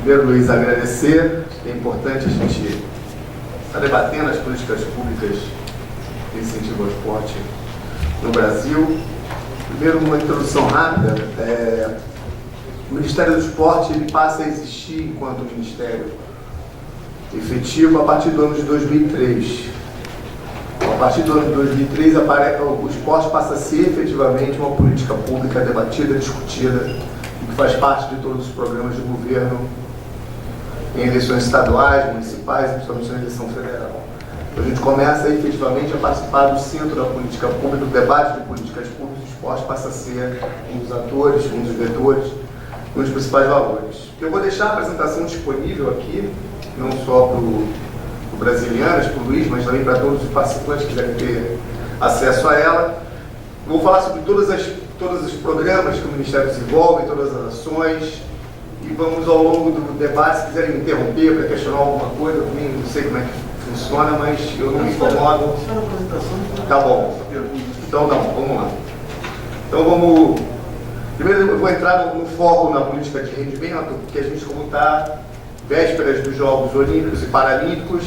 Primeiro, Luiz, agradecer. É importante a gente estar debatendo as políticas públicas de incentivo ao esporte no Brasil. Primeiro, uma introdução rápida. O Ministério do Esporte ele passa a existir enquanto ministério efetivo a partir do ano de 2003. A partir do ano de 2003, o esporte passa a ser efetivamente uma política pública debatida, discutida, e que faz parte de todos os programas de governo em eleições estaduais, municipais e principalmente na eleição federal. Então, a gente começa efetivamente a participar do centro da política pública, do debate de políticas públicas. O esporte passa a ser um dos atores, um dos vetores, um dos principais valores. Eu vou deixar a apresentação disponível aqui, não só para o Brasilianas, para o Luiz, mas também para todos os participantes que quiserem ter acesso a ela. Vou falar sobre todos os programas que o Ministério desenvolve, todas as ações, e vamos ao longo do debate, se quiserem me interromper para questionar alguma coisa, eu também não sei como é que funciona, mas eu não me incomodo. Tá bom. Então tá bom, vamos lá. Então vamos... Primeiro eu vou entrar no foco na política de rendimento, porque a gente, como está vésperas dos Jogos Olímpicos e Paralímpicos,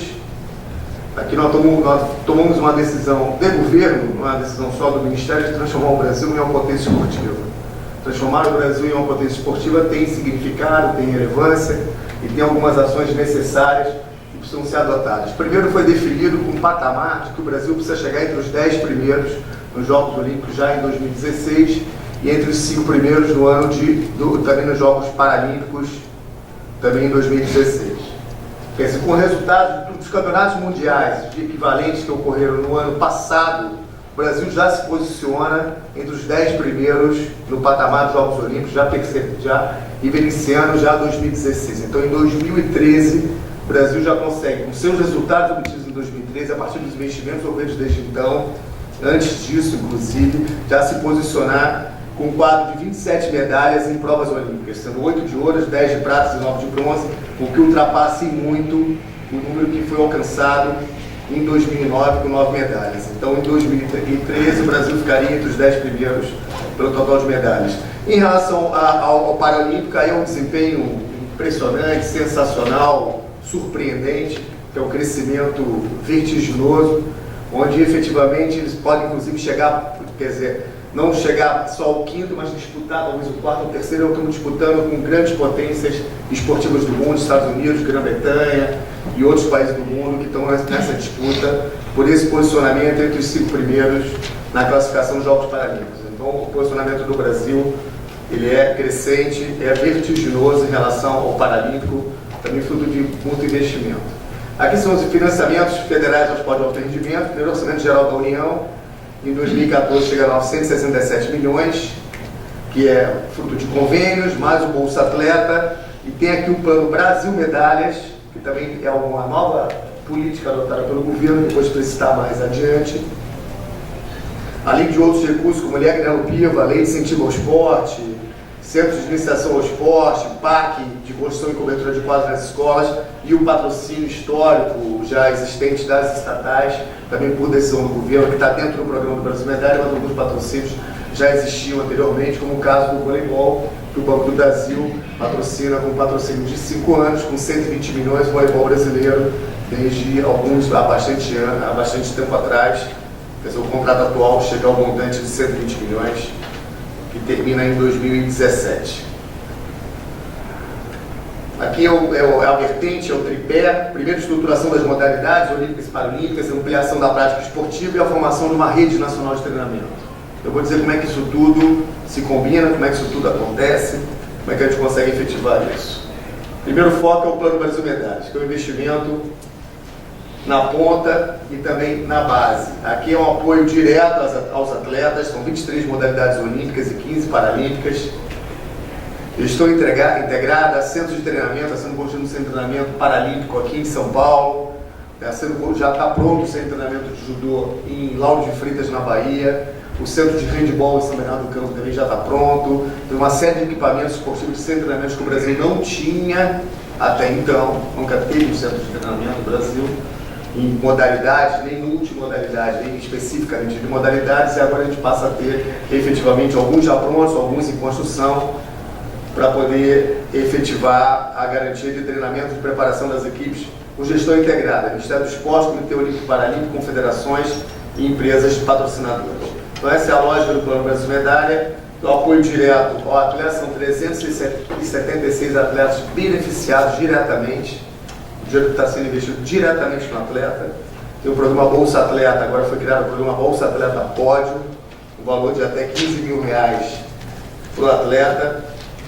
aqui nós tomamos uma decisão de governo, uma decisão só do Ministério, de transformar o Brasil em uma potência esportiva. Transformar o Brasil em uma potência esportiva tem significado, tem relevância e tem algumas ações necessárias que precisam ser adotadas. Primeiro foi definido um patamar de que o Brasil precisa chegar entre os 10 primeiros nos Jogos Olímpicos já em 2016 e entre os 5 primeiros no ano também nos Jogos Paralímpicos também em 2016. Quer dizer, com o resultado dos campeonatos mundiais de equivalentes que ocorreram no ano passado, o Brasil já se posiciona entre os 10 primeiros no patamar dos Jogos Olímpicos, já iniciando já 2016. Então, em 2013, o Brasil já consegue, com seus resultados obtidos em 2013, a partir dos investimentos ocorridos desde então, antes disso, inclusive, já se posicionar com um quadro de 27 medalhas em provas olímpicas, sendo 8 de ouro, 10 de prata e 9 de bronze, o que ultrapassa em muito o número que foi alcançado em 2009 com 9 medalhas. Então, em 2013, o Brasil ficaria entre os 10 primeiros pelo total de medalhas. Em relação ao Paralímpico, aí é um desempenho impressionante, sensacional, surpreendente, que é um crescimento vertiginoso, onde efetivamente eles podem inclusive chegar, quer dizer, não chegar só ao quinto, mas disputar talvez o quarto ou o terceiro. Estamos disputando com grandes potências esportivas do mundo, Estados Unidos, Grã-Bretanha e outros países do mundo que estão nessa disputa por esse posicionamento entre os 5 primeiros na classificação dos Jogos Paralímpicos. Então, o posicionamento do Brasil ele é crescente, é vertiginoso em relação ao Paralímpico, também fruto de muito investimento. Aqui são os financiamentos federais ao esporte de alto rendimento. Primeiro orçamento geral da União, em 2014 chega a 967 milhões, que é fruto de convênios, mais o Bolsa Atleta, e tem aqui o Plano Brasil Medalhas, que também é uma nova política adotada pelo governo, depois de citar mais adiante, além de outros recursos como a Lei Agrelo Piva, a Lei de Incentivo ao Esporte, Centros de Iniciação ao Esporte, PAC, de construção e cobertura de quadros nas escolas, e o patrocínio histórico já existente das estatais, também por decisão do governo, que está dentro do programa do Brasil Medalha, mas alguns patrocínios já existiam anteriormente, como o caso do voleibol, que o Banco do Brasil patrocina com um patrocínio de 5 anos, com 120 milhões, o voleibol brasileiro, desde há bastante tempo atrás. Quer dizer, o contrato atual chega ao montante de 120 milhões, que termina em 2017. Aqui é a vertente, é o tripé. Primeiro, estruturação das modalidades olímpicas e paralímpicas, ampliação da prática esportiva e a formação de uma rede nacional de treinamento. Eu vou dizer como é que isso tudo se combina, como é que isso tudo acontece, como é que a gente consegue efetivar isso. Primeiro foco é o Plano Brasil Medalhas, que é o investimento na ponta e também na base. Aqui é um apoio direto aos atletas, são 23 modalidades olímpicas e 15 paralímpicas. Estou integrada a centros de treinamento, está sendo construído um centro de treinamento paralímpico aqui em São Paulo, já está pronto o centro de treinamento de judô em Lauro de Freitas, na Bahia, o centro de handebol em São Bernardo do Campo também já está pronto, tem uma série de equipamentos esportivos de centro de treinamento que o Brasil não tinha até então, nunca teve um centro de treinamento no Brasil, em modalidades, nem multimodalidade, nem especificamente de modalidades, e agora a gente passa a ter efetivamente alguns já prontos, alguns em construção, para poder efetivar a garantia de treinamento e preparação das equipes com gestão integrada, Ministério do Esporte, Comitê Olímpico e Paralímpico, confederações e empresas patrocinadoras. Então essa é a lógica do Plano Brasil Medalha. O apoio direto ao atleta são 376 atletas beneficiados diretamente, o dinheiro que está sendo investido diretamente no atleta. Tem o programa Bolsa Atleta, agora foi criado o programa Bolsa Atleta Pódio, um valor de até R$15 mil para o atleta,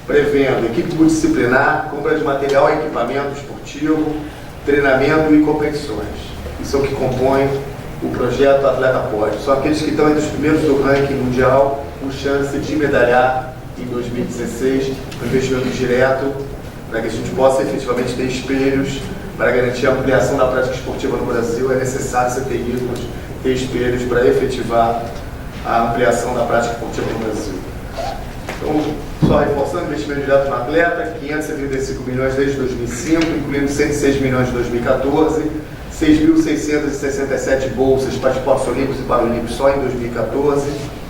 prevendo equipe multidisciplinar, compra de material e equipamento esportivo, treinamento e competições. Isso é o que compõe o projeto Atleta Pódio. São aqueles que estão entre os primeiros do ranking mundial, com chance de medalhar em 2016, um investimento direto, para que a gente possa efetivamente ter espelhos para garantir a ampliação da prática esportiva no Brasil. É necessário você ter ídolos, ter espelhos para efetivar a ampliação da prática esportiva no Brasil. Então, só reforçando, investimento direto no atleta, 575 milhões desde 2005, incluindo 106 milhões de 2014, 6.667 bolsas para esportes olímpicos e paralímpicos só em 2014,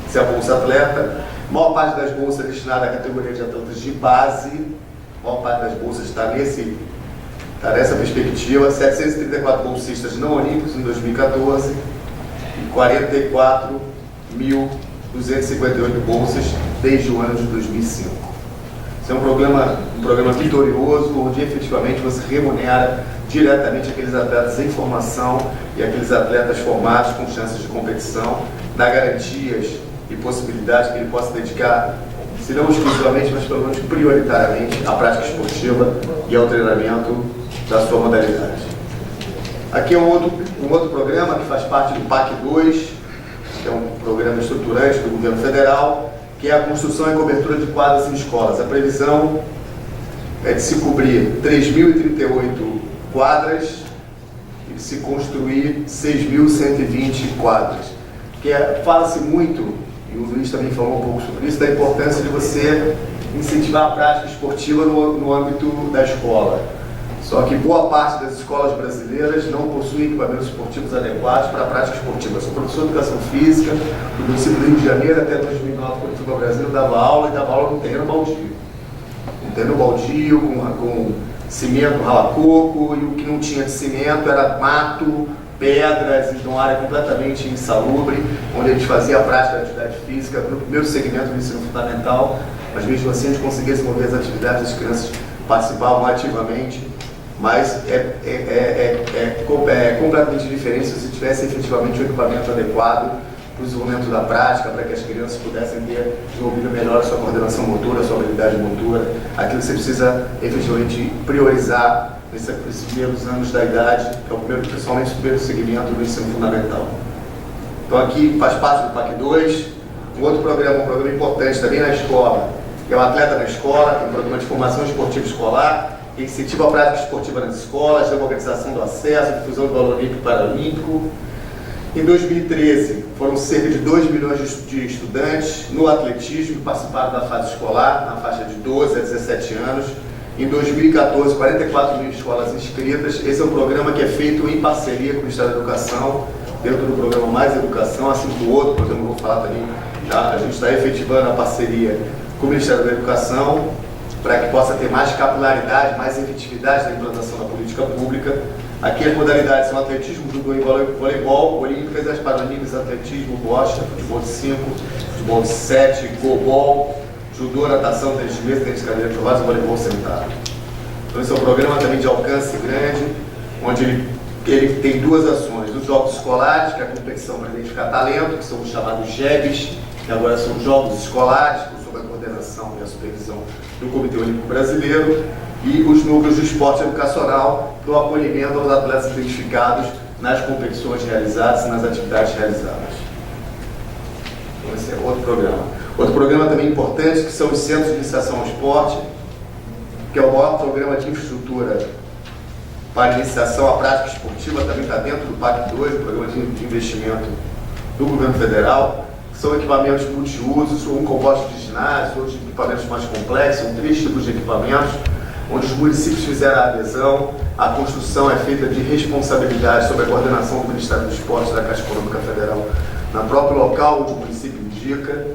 isso é a Bolsa Atleta. A maior parte das bolsas destinada à categoria de atletas de base, a maior parte das bolsas está nessa perspectiva, 734 bolsistas não olímpicos em 2014 e 44.258 bolsas desde o ano de 2005. Esse é um programa vitorioso, onde efetivamente você remunera diretamente aqueles atletas em formação e aqueles atletas formados com chances de competição, dá garantias e possibilidades que ele possa dedicar, se não exclusivamente, mas pelo menos prioritariamente, à prática esportiva e ao treinamento da sua modalidade. Aqui é um outro programa que faz parte do PAC 2, que é um programa estruturante do governo federal, que é a construção e cobertura de quadras em escolas. A previsão é de se cobrir 3.038 quadras e de se construir 6.120 quadras. Fala-se muito, e o Luiz também falou um pouco sobre isso, da importância de você incentivar a prática esportiva no âmbito da escola. Só que boa parte das escolas brasileiras não possuem equipamentos esportivos adequados para a prática esportiva. Eu sou professor de educação física do município do Rio de Janeiro até 2009, quando fui para o Brasil, eu dava aula no terreno baldio. Um terreno baldio, com cimento, rala-coco, e o que não tinha de cimento era mato, pedras, então uma área completamente insalubre, onde a gente fazia a prática da atividade física no primeiro segmento do ensino fundamental, mas mesmo assim a gente conseguia desenvolver as atividades, as crianças participavam ativamente. Mas é completamente diferente se você tivesse efetivamente um equipamento adequado para o desenvolvimento da prática, para que as crianças pudessem ter desenvolvido melhor a sua coordenação motora, a sua habilidade motora, aquilo que você precisa efetivamente priorizar nesses primeiros anos da idade, que é principalmente o primeiro segmento do ensino fundamental. Então aqui faz parte do PAC 2, um outro programa, um programa importante também na escola, que é o Atleta na Escola, que é um programa de formação esportiva escolar, que incentiva a prática esportiva nas escolas, democratização do acesso, difusão do valor olímpico e paralímpico. Em 2013, foram cerca de 2 milhões de estudantes no atletismo que participaram da fase escolar, na faixa de 12 a 17 anos. Em 2014, 44 mil escolas inscritas. Esse é um programa que é feito em parceria com o Ministério da Educação, dentro do programa Mais Educação, assim como o outro programa que eu vou falar também. A gente está efetivando a parceria com o Ministério da Educação, para que possa ter mais capilaridade, mais efetividade na implantação da política pública. Aqui as modalidades são atletismo, judô e voleibol, olímpicas, as paralímpicas, atletismo, bocha, futebol de 5, futebol de 7, goalball, judô, natação, tênis de mesa, tênis de cadeira de rodas e voleibol sentado. Então esse é um programa também de alcance grande, onde ele tem duas ações, dos jogos escolares, que é a competição para identificar talento, que são os chamados JEBs, que agora são jogos escolares, sob a coordenação e a supervisão do Comitê Olímpico Brasileiro, e os núcleos de esporte educacional para o acolhimento aos atletas identificados nas competições realizadas e nas atividades realizadas. Então esse é outro programa. Outro programa também importante, que são os Centros de Iniciação ao Esporte, que é o maior programa de infraestrutura para iniciação à prática esportiva, também está dentro do PAC 2, o programa de investimento do governo federal. São equipamentos multiusos, um composto de ginásio, outros equipamentos mais complexos, são 3 tipos de equipamentos, onde os municípios fizeram a adesão. A construção é feita de responsabilidade sobre a coordenação do Ministério do Esporte e da Caixa Econômica Federal, no próprio local onde o município indica.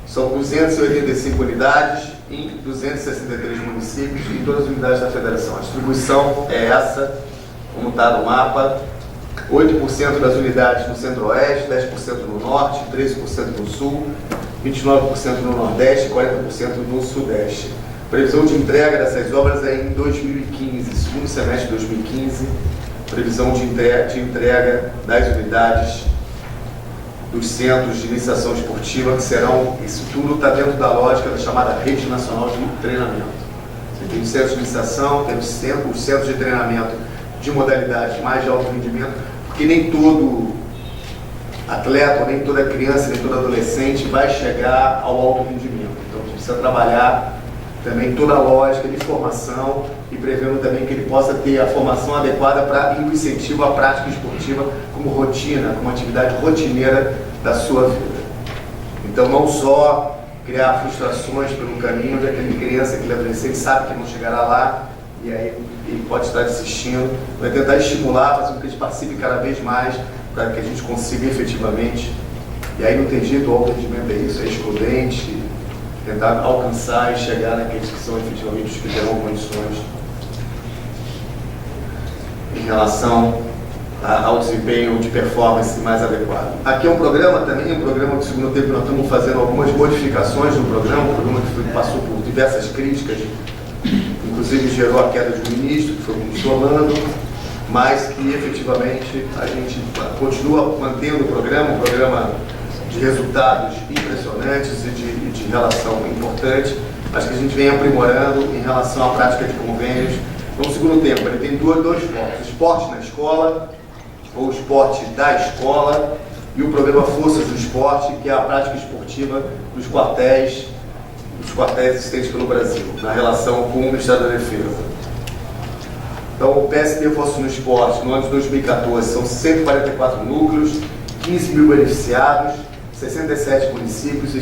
São 285 unidades em 263 municípios e em todas as unidades da federação. A distribuição é essa, como está no mapa: 8% das unidades no centro-oeste, 10% no norte, 13% no sul, 29% no nordeste e 40% no sudeste. Previsão de entrega dessas obras é em 2015, segundo semestre de 2015, previsão de entrega das unidades dos centros de iniciação esportiva, que serão, isso tudo está dentro da lógica da chamada Rede Nacional de Treinamento. Você tem os centros de iniciação, tem os centros de treinamento de modalidades mais de alto rendimento, porque nem todo atleta, nem toda criança, nem todo adolescente vai chegar ao alto rendimento. Então a gente precisa trabalhar também toda a lógica de formação e prevendo também que ele possa ter a formação adequada para o incentivo à prática esportiva como rotina, como atividade rotineira da sua vida. Então não só criar frustrações pelo caminho daquele criança, aquele adolescente sabe que não chegará lá e aí ele pode estar desistindo, vai tentar estimular, fazer com que ele participe cada vez mais para que a gente consiga efetivamente, e aí não tem jeito, o alto rendimento é isso, é excludente, tentar alcançar e chegar naqueles que são efetivamente os que terão condições em relação ao desempenho de performance mais adequado. Aqui é um programa também, um programa que no segundo tempo nós estamos fazendo algumas modificações no programa, um programa que passou por diversas críticas, inclusive gerou a queda de um ministro, que foi o ministro Orlando, mas que efetivamente a gente continua mantendo o programa, um programa de resultados impressionantes e de relação importante, mas que a gente vem aprimorando em relação à prática de convênios. No segundo tempo, ele tem dois focos: esporte na escola, ou esporte da escola, e o programa Forças do Esporte, que é a prática esportiva dos quartéis existentes pelo Brasil, na relação com o Ministério da Defesa. Então, o PST Forças no Esporte, no ano de 2014, são 144 núcleos, 15 mil beneficiados, 67 municípios, e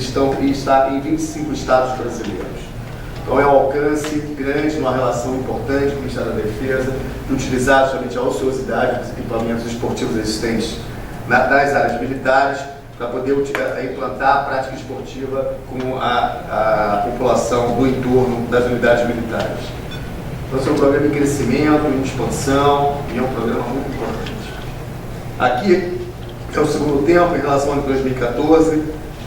está em 25 estados brasileiros. Então é um alcance grande, uma relação importante com o Ministério da Defesa, de utilizar justamente a ociosidade dos equipamentos esportivos existentes nas áreas militares, para poder implantar a prática esportiva com a população do entorno das unidades militares. Então, esse é um programa em crescimento, em expansão, e é um programa muito importante. Aqui é o segundo tempo, em relação ao ano de 2014,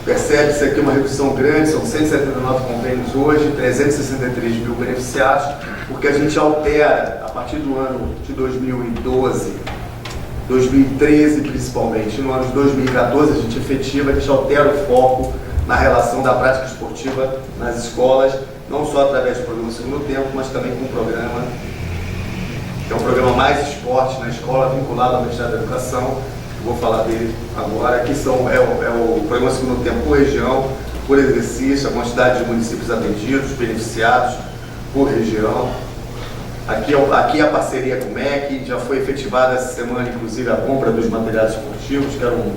percebe-se aqui uma redução grande, são 179 convênios hoje, 363 mil beneficiados, porque a gente altera, a partir do ano de 2012, 2013 principalmente, no ano de 2014 a gente efetiva, a gente altera o foco na relação da prática esportiva nas escolas, não só através do programa Segundo Tempo, mas também com o programa, que é um programa Mais Esporte na Escola, vinculado ao Ministério da Educação. Vou falar dele agora. Aqui é o programa Segundo Tempo por região, por exercício, a quantidade de municípios atendidos, beneficiados por região. Aqui a parceria com o MEC, já foi efetivada essa semana, inclusive, a compra dos materiais esportivos, que era um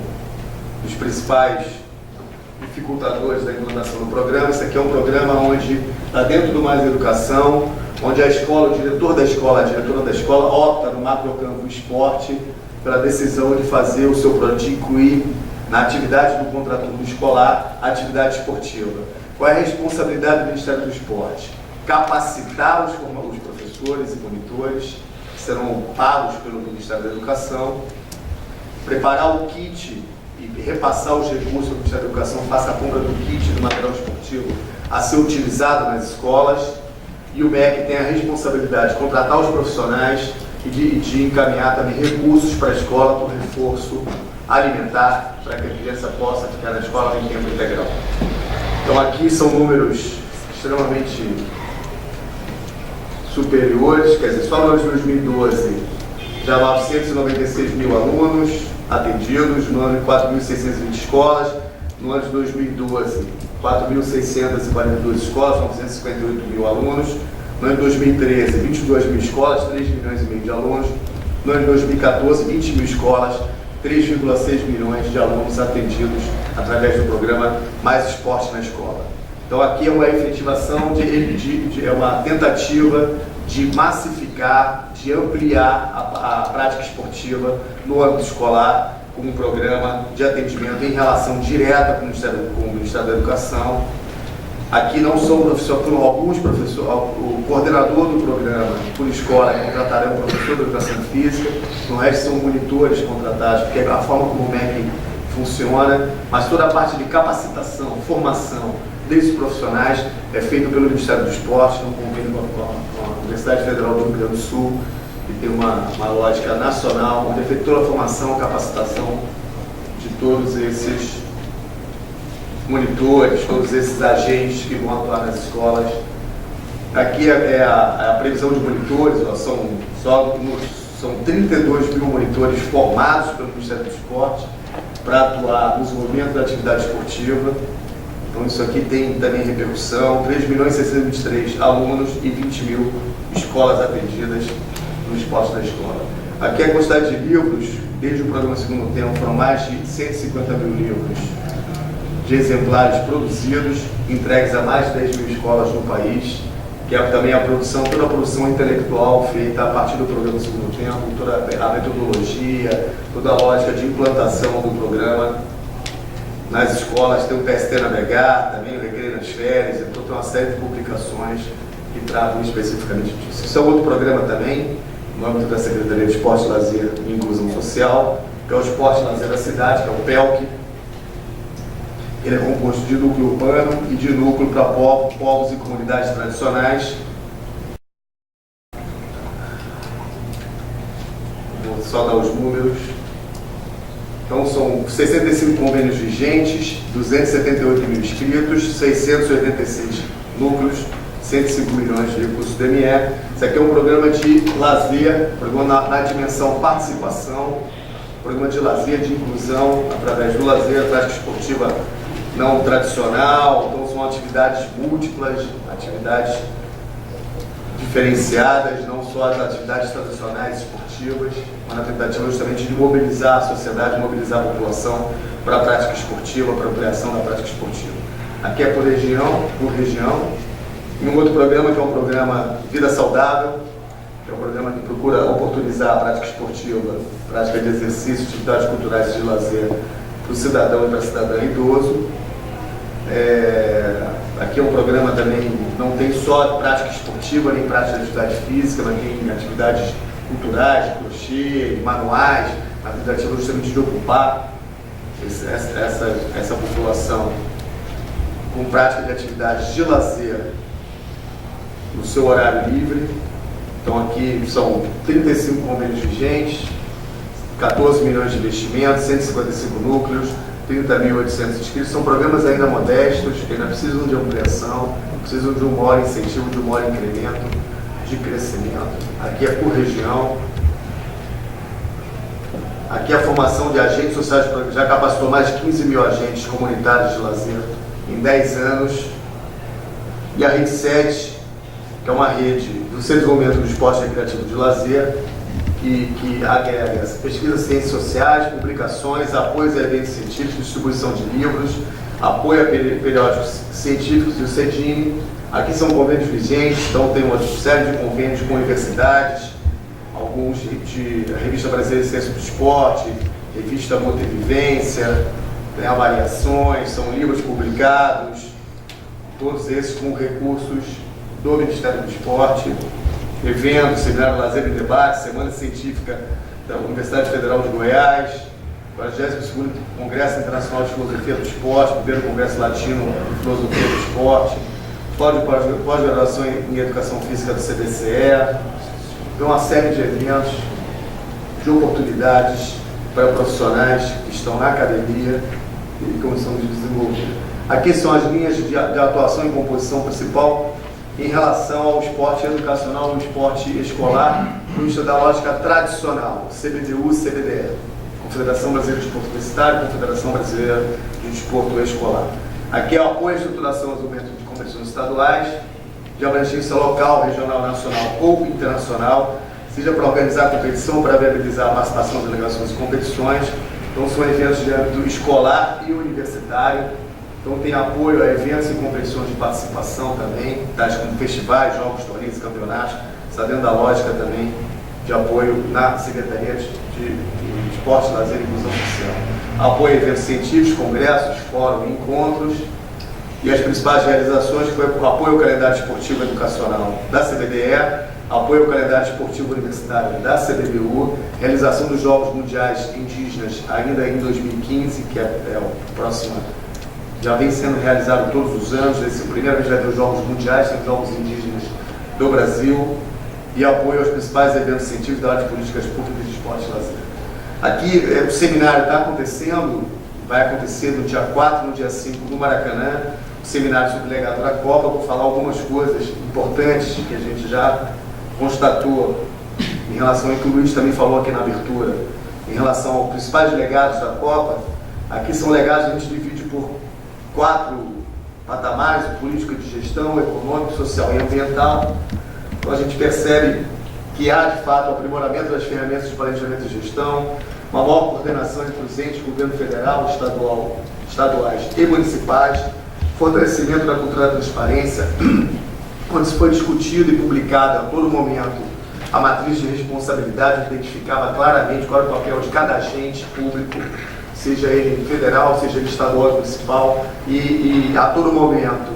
dos principais dificultadores da implantação do programa. Esse aqui é um programa onde está dentro do Mais Educação, onde a escola, o diretor da escola, a diretora da escola opta no macrocampo esporte pela decisão de fazer o seu projeto, de incluir na atividade do contraturno escolar a atividade esportiva. Qual é a responsabilidade do Ministério do Esporte? Capacitar os professores e monitores, que serão pagos pelo Ministério da Educação, preparar o kit e repassar os recursos do Ministério da Educação, faça a compra do kit do material esportivo a ser utilizado nas escolas, e o MEC tem a responsabilidade de contratar os profissionais e de encaminhar também recursos para a escola por reforço alimentar, para que a criança possa ficar na escola em tempo integral. Então aqui são números extremamente superiores, quer dizer, só no ano de 2012 já 996 mil alunos atendidos, no ano de 4.620 escolas, no ano de 2012 4.642 escolas, 958 mil alunos, no ano de 2013 22 mil escolas, 3 milhões e meio de alunos, no ano de 2014 20 mil escolas, 3,6 milhões de alunos atendidos através do programa Mais Esporte na Escola. Então aqui é uma efetivação, é uma tentativa de massificar, de ampliar a prática esportiva no âmbito escolar, como um programa de atendimento em relação direta com o Ministério da Educação. Aqui não são professores, alguns professores, o coordenador do programa por escola contratará um professor de educação física, no resto são monitores contratados, porque é a forma como o MEC funciona, mas toda a parte de capacitação, formação desses profissionais é feito pelo Ministério do Esporte, num convênio com a Universidade Federal do Rio Grande do Sul, que tem uma lógica nacional, onde é feita toda a formação, capacitação de todos esses monitores, todos esses agentes que vão atuar nas escolas. Aqui é a previsão de monitores, são 32 mil monitores formados pelo Ministério do Esporte para atuar no desenvolvimento da atividade esportiva. Então isso aqui tem também repercussão, 3.623 alunos e 20 mil escolas atendidas no esporte da escola. Aqui a quantidade de livros, desde o programa Segundo Tempo, foram mais de 150 mil livros de exemplares produzidos, entregues a mais de 10 mil escolas no país, que é também toda a produção intelectual feita a partir do programa Segundo Tempo, toda a metodologia, toda a lógica de implantação do programa. Nas escolas tem o PST Navegar, também o Recreio nas Férias, então tem uma série de publicações que tratam especificamente disso. Isso é outro programa também, no âmbito da Secretaria de Esporte, Lazer e Inclusão Social, que é o Esporte e Lazer da Cidade, que é o PELC. Ele é composto de núcleo urbano e de núcleo para povos e comunidades tradicionais. Vou só dar os números. Então são 65 convênios vigentes, 278 mil inscritos, 686 núcleos, 105 milhões de recursos do ME. Isso aqui é um programa de lazer, programa na dimensão participação, programa de lazer, de inclusão, através do lazer, a prática esportiva não tradicional, então são atividades múltiplas, atividades diferenciadas, não só as atividades tradicionais esportivas, mas na tentativa justamente de mobilizar a sociedade, mobilizar a população para a prática esportiva, para a ampliação da prática esportiva. Aqui é por região, e um outro programa que é um programa Vida Saudável, que é um programa que procura oportunizar a prática esportiva, prática de exercício, atividades culturais e de lazer para o cidadão e para a cidadã idoso. Aqui é um programa também, não tem só prática esportiva, nem prática de atividade física, mas tem atividades culturais, de crochê, manuais, a tentativa justamente de ocupar essa população com prática de atividades de lazer no seu horário livre. Então aqui são 35 convênios vigentes, 14 milhões de investimentos, 155 núcleos, 30.800 inscritos. São programas ainda modestos, que ainda precisam de ampliação, precisam de um maior incentivo, de um maior incremento, de crescimento. Aqui é por região. Aqui a formação de agentes sociais, já capacitou mais de 15 mil agentes comunitários de lazer em 10 anos. E a Rede 7, que é uma rede do Centro de Desenvolvimento do Esporte Recreativo de Lazer, que agrega pesquisas, ciências sociais, publicações, apoios a eventos científicos, distribuição de livros, apoio a periódicos científicos e o CEDINE. Aqui são convênios vigentes, então tem uma série de convênios com universidades, alguns de Revista Brasileira de Ciência do Esporte, Revista Motivivência, tem avaliações, são livros publicados, todos esses com recursos do Ministério do Esporte. Eventos, Seminário Lazer e Debate, Semana Científica da Universidade Federal de Goiás, 42º Congresso Internacional de Filosofia do Esporte, primeiro Congresso Latino de Filosofia do Esporte, Fórum de Pós-Graduação em Educação Física do CBCE, então uma série de eventos, de oportunidades para profissionais que estão na academia e começamos a desenvolver. Aqui são as linhas de atuação e composição principal em relação ao esporte educacional, ao esporte escolar, no da lógica tradicional, CBDU, CBDE, Confederação Brasileira de Desporto Universitário, Confederação Brasileira de Desporto Escolar. Aqui é o apoio à estruturação e desenvolvimento de competições estaduais, de abrangência local, regional, nacional ou internacional, seja para organizar a competição, para viabilizar a participação de delegações e competições. Então são eventos de âmbito escolar e universitário. Então tem apoio a eventos e competições de participação também, tais como festivais, jogos, torneios e campeonatos. Está dentro da lógica também de apoio na Secretaria de de esporte, lazer e inclusão social. Apoio a eventos científicos, congressos, fóruns e encontros. E as principais realizações foi o apoio ao calendário esportivo educacional da CBDE, apoio ao calendário esportivo universitário da CBBU, realização dos Jogos Mundiais Indígenas ainda em 2015, que é o próximo, já vem sendo realizado todos os anos. Esse é a primeira vez que vai ter os Jogos Mundiais, tem os Jogos Indígenas do Brasil, e apoio aos principais eventos científicos da área de políticas públicas de esporte e lazer. Aqui o seminário está acontecendo, vai acontecer no dia 4 e no dia 5 no Maracanã, o seminário sobre o legado da Copa. Vou falar algumas coisas importantes que a gente já constatou em relação ao que o Luiz também falou aqui na abertura, em relação aos principais legados da Copa. Aqui são legados que a gente divide por 4 patamares: política de gestão, econômico, social e ambiental. Então a gente percebe que há, de fato, o aprimoramento das ferramentas de planejamento e gestão, uma maior coordenação entre os entes, governo federal, estaduais e municipais, fortalecimento da cultura da transparência, quando se foi discutido e publicado a todo momento a matriz de responsabilidade, identificava claramente qual era o papel de cada agente público, seja ele federal, seja ele estadual ou municipal, e a todo momento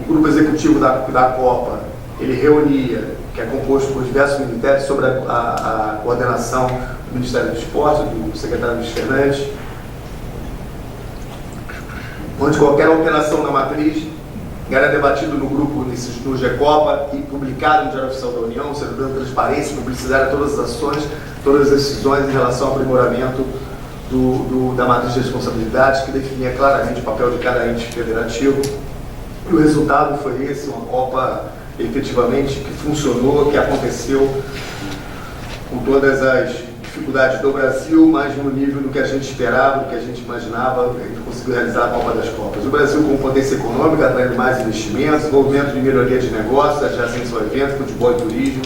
o grupo executivo da Copa, ele reunia, que é composto por diversos ministérios, sobre a coordenação do Ministério do Esporte, do secretário Luiz Fernandes, onde qualquer alteração na matriz era debatido no grupo no GECOPA e publicado no Diário Oficial da União, ou seja, dando transparência e publicidade a todas as ações, todas as decisões em relação ao aprimoramento da matriz de responsabilidade, que definia claramente o papel de cada ente federativo. E o resultado foi esse, uma Copa efetivamente que funcionou, que aconteceu com todas as dificuldades do Brasil, mas no nível do que a gente esperava, do que a gente imaginava. A gente conseguiu realizar a Copa das Copas. O Brasil, como potência econômica, atraindo mais investimentos, desenvolvimento de melhoria de negócios, adjacência ao evento, futebol e turismo,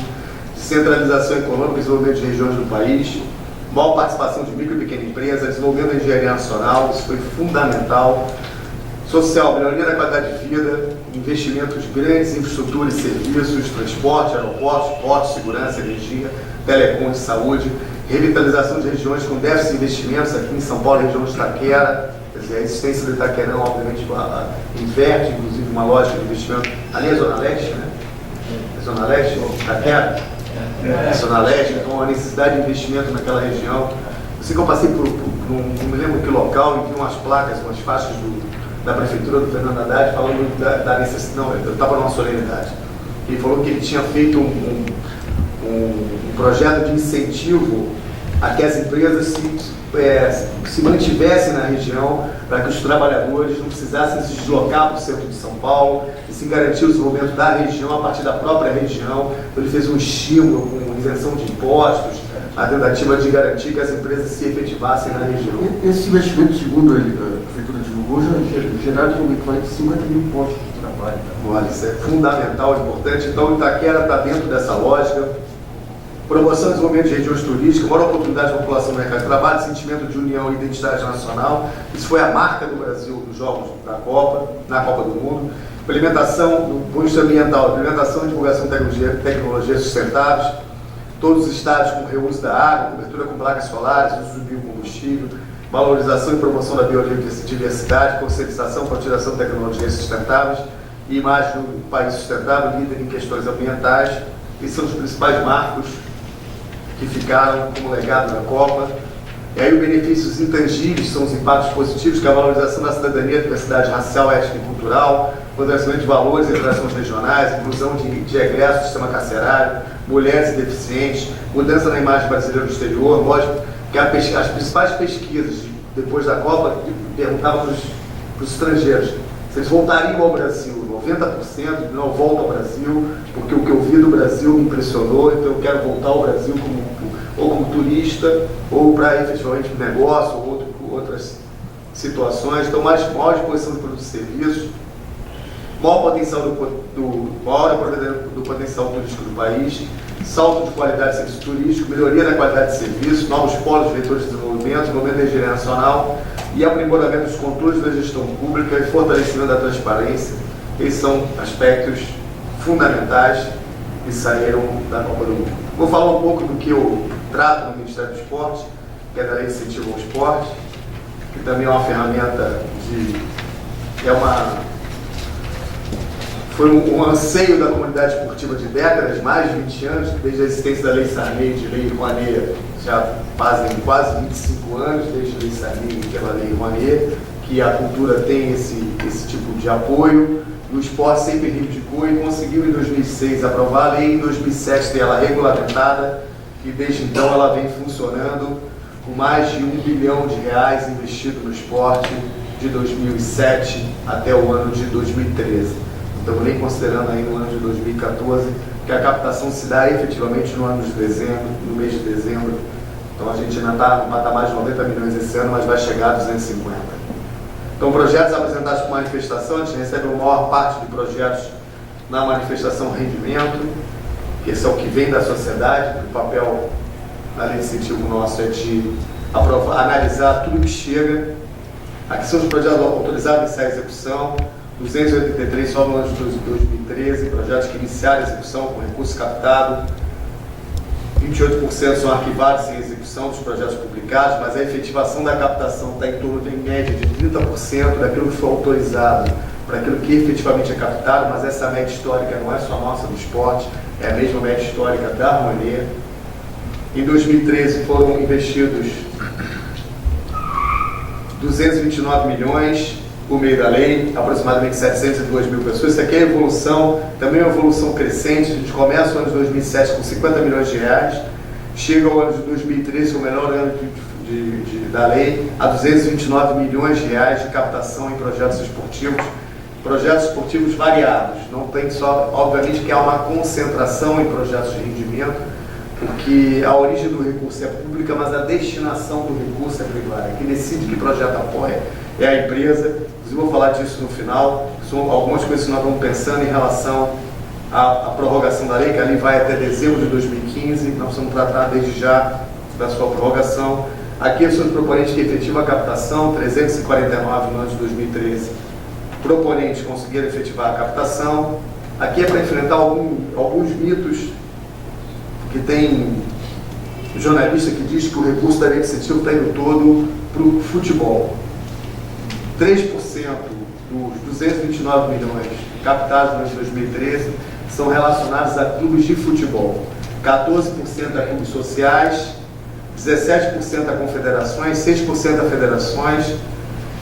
descentralização econômica, desenvolvimento de regiões do país, maior participação de micro e pequena empresa, desenvolvimento da engenharia nacional, isso foi fundamental. Social, melhoria da qualidade de vida, investimentos grandes em infraestrutura e serviços, transporte, aeroportos, portos, segurança, energia, telecom e saúde, revitalização de regiões com déficit de investimentos, aqui em São Paulo, região de Itaquera, quer dizer, a existência do Itaquerão, obviamente, inverte, inclusive, uma lógica de investimento. Ali é a Zona Leste, né? É a Zona Leste, Itaquera? É a Zona Leste, então a necessidade de investimento naquela região. Eu sei que eu passei não me lembro que local, e vi umas placas, umas faixas da prefeitura do Fernando Haddad falando da necessidade. Não, eu estava numa solenidade. Ele falou que ele tinha feito um projeto de incentivo a que as empresas se mantivessem na região, para que os trabalhadores não precisassem se deslocar para o centro de São Paulo, e se garantir o desenvolvimento da região a partir da própria região. Então ele fez um estímulo com isenção de impostos, a tentativa de garantir que as empresas se efetivassem na região. Esse investimento, segundo a prefeitura divulgou, já geraram um equivalente de 50 mil postos de trabalho. Olha, isso é fundamental, importante. Então Itaquera está dentro dessa lógica. Promoção e desenvolvimento de regiões turísticas, maior oportunidade da população no mercado de trabalho, sentimento de união e identidade nacional. Isso foi a marca do Brasil nos Jogos da Copa, na Copa do Mundo. Implementação do ponto de vista ambiental, implementação e divulgação de tecnologias sustentáveis, todos os estádios com reuso da água, cobertura com placas solares, uso de biocombustível, valorização e promoção da biodiversidade, conscientização para a utilização de tecnologias sustentáveis e imagem do país sustentável, líder em questões ambientais. Esses são os principais marcos que ficaram como legado da Copa. E aí os benefícios intangíveis são os impactos positivos, que é a valorização da cidadania, diversidade racial, étnica e cultural, fortalecimento de valores e interações regionais, inclusão de egressos do sistema carcerário, mulheres e deficientes, mudança na imagem brasileira no exterior. Lógico que as principais pesquisas depois da Copa perguntavam para os estrangeiros se eles voltariam ao Brasil. 90% não voltam ao Brasil, porque o que eu vi do Brasil me impressionou, então eu quero voltar ao Brasil como turista, ou para efetivamente negócio, ou outras situações. Então, maior disposição de produtos e serviços, maior potencial do potencial turístico do país, salto de qualidade de serviço turístico, melhoria da qualidade de serviço, novos polos de vetores de desenvolvimento, desenvolvimento da engenharia nacional e aprimoramento dos controles da gestão pública e fortalecimento da transparência. Esses são aspectos fundamentais que saíram da Copa do Mundo. Vou falar um pouco do que eu trata no Ministério do Esporte, que é da Lei de Incentivo ao Esporte, que também é uma ferramenta foi um anseio da comunidade esportiva de décadas, mais de 20 anos, desde a existência da Lei Sarney e de Lei Rouanet, já fazem quase 25 anos, desde a Lei Sarney e pela Lei Rouanet, que a cultura tem esse tipo de apoio. O esporte sempre reivindicou e conseguiu em 2006 aprovar a lei, em 2007 ter ela regulamentada, e desde então ela vem funcionando com mais de R$1 bilhão investido no esporte de 2007 até o ano de 2013. Estamos nem considerando aí no ano de 2014, que a captação se dá efetivamente no ano de dezembro, no mês de dezembro. Então a gente ainda está no patamar de 90 milhões esse ano, mas vai chegar a 250. Então, projetos apresentados por manifestação, a gente recebe a maior parte de projetos na manifestação rendimento, que esse é o que vem da sociedade. O papel na lei de incentivo nosso é de analisar tudo que chega. Aqui são os projetos autorizados a iniciar a execução, 283 só no ano de 2013, projetos que iniciaram a execução com recurso captado, 28% são arquivados em execução dos projetos publicados, mas a efetivação da captação está em torno, em média, de 30% daquilo que foi autorizado para aquilo que efetivamente é captado, mas essa média histórica não é só nossa do esporte, é a mesma média histórica da Rouanet. Em 2013 foram investidos 229 milhões por meio da lei, aproximadamente 702 mil pessoas. Isso aqui é evolução, também é uma evolução crescente. A gente começa o ano de 2007 com 50 milhões de reais, chega ao ano de 2013, o melhor ano da lei, a 229 milhões de reais de captação em projetos esportivos variados. Não tem só, obviamente que há uma concentração em projetos de rendimento, porque a origem do recurso é pública, mas a destinação do recurso é privada. Quem decide que projeto apoia é a empresa. Inclusive, vou falar disso no final. São algumas coisas que nós estamos pensando em relação à prorrogação da lei, que a lei vai até dezembro de 2015. Nós vamos tratar desde já da sua prorrogação. Aqui são os proponentes que efetivam a captação, 349 no ano de 2013. Proponentes conseguiram efetivar a captação. Aqui é para enfrentar alguns mitos que tem jornalista que diz que o recurso da lei de incentivo está indo todo para o futebol. 3% dos 229 milhões captados no ano de 2013 são relacionados a clubes de futebol. 14% a clubes sociais, 17% a confederações, 6% a federações.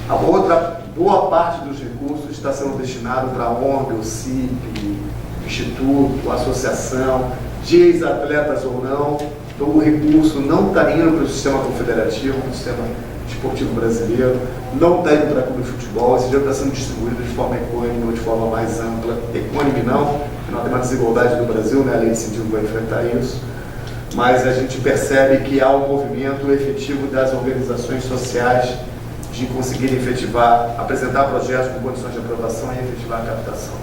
A outra boa parte dos recursos está sendo destinado para a ONG, o CIP, Instituto, associação, de ex-atletas ou não. Então o recurso não está indo para o sistema confederativo, para o sistema esportivo brasileiro, não está indo para clube de futebol. Esse dinheiro está sendo distribuído de forma equânime ou de forma mais ampla. Equânime não, porque nós temos uma desigualdade no Brasil, né? A lei de incentivo vai enfrentar isso. Mas a gente percebe que há um movimento efetivo das organizações sociais de conseguirem efetivar, apresentar projetos com condições de aprovação e efetivar a captação.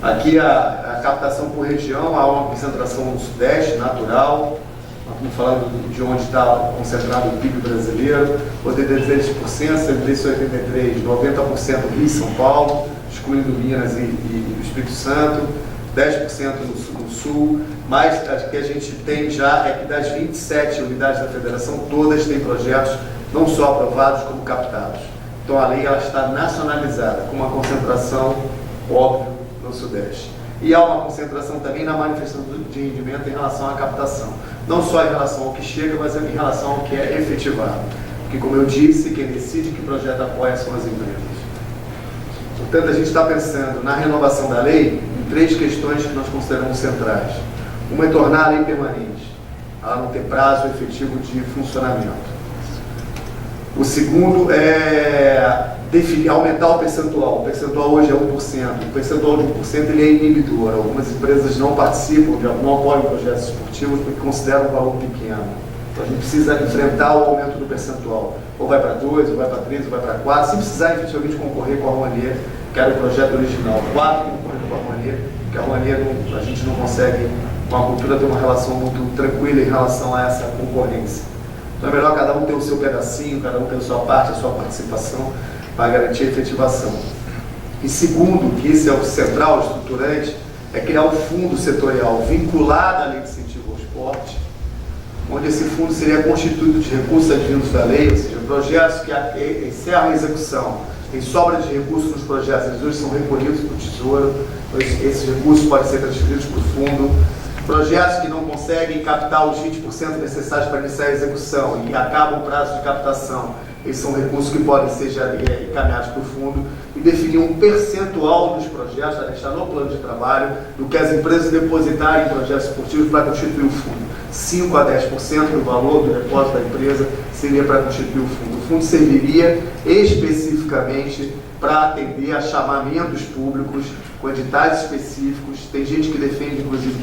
Aqui a captação por região, há uma concentração no Sudeste, natural. Estamos falando de onde está concentrado o PIB brasileiro. O de 16%, CBDC 83%, 90% Rio e São Paulo, excluindo Minas e o Espírito Santo, 10% no Sul. Mas o que a gente tem já é que das 27 unidades da federação, todas têm projetos não só aprovados, como captados. Então a lei ela está nacionalizada, com uma concentração óbvia no Sudeste. E há uma concentração também na manifestação de rendimento em relação à captação. Não só em relação ao que chega, mas em relação ao que é efetivado. Porque, como eu disse, quem decide que projeto apoia são as empresas. Portanto, a gente está pensando na renovação da lei em 3 questões que nós consideramos centrais. Uma é tornar a lei permanente, ela não ter prazo efetivo de funcionamento. O segundo é aumentar o percentual. O percentual hoje é 1%. O percentual de 1% ele é inibidor. Algumas empresas não participam, não apoiam projetos esportivos porque consideram um valor pequeno. Então a gente precisa enfrentar o aumento do percentual. Ou vai para 2, ou vai para 3, ou vai para 4, sem precisar efetivamente concorrer com a Rouanet, que era o projeto original. 4 concorrendo com a Rouanet, porque a Rouanet a gente não consegue, com a cultura, ter uma relação muito tranquila em relação a essa concorrência. Então é melhor cada um ter o seu pedacinho, cada um ter a sua parte, a sua participação, para garantir a efetivação. E segundo, que esse é o central, o estruturante, é criar um fundo setorial vinculado à lei de incentivo ao esporte, onde esse fundo seria constituído de recursos advindos da lei, ou seja, projetos que encerram a execução, tem sobra de recursos nos projetos, eles hoje são recolhidos para o Tesouro, esses recursos podem ser transferidos para o fundo. Projetos que não conseguem captar os 20% necessários para iniciar a execução e acabam o prazo de captação, esses são recursos que podem ser encaminhados para o fundo, e definir um percentual dos projetos, a deixar no plano de trabalho, do que as empresas depositarem em projetos esportivos para constituir o fundo. 5 a 10% do valor do depósito da empresa seria para constituir o fundo. O fundo serviria especificamente para atender a chamamentos públicos, com editais específicos. Tem gente que defende, inclusive,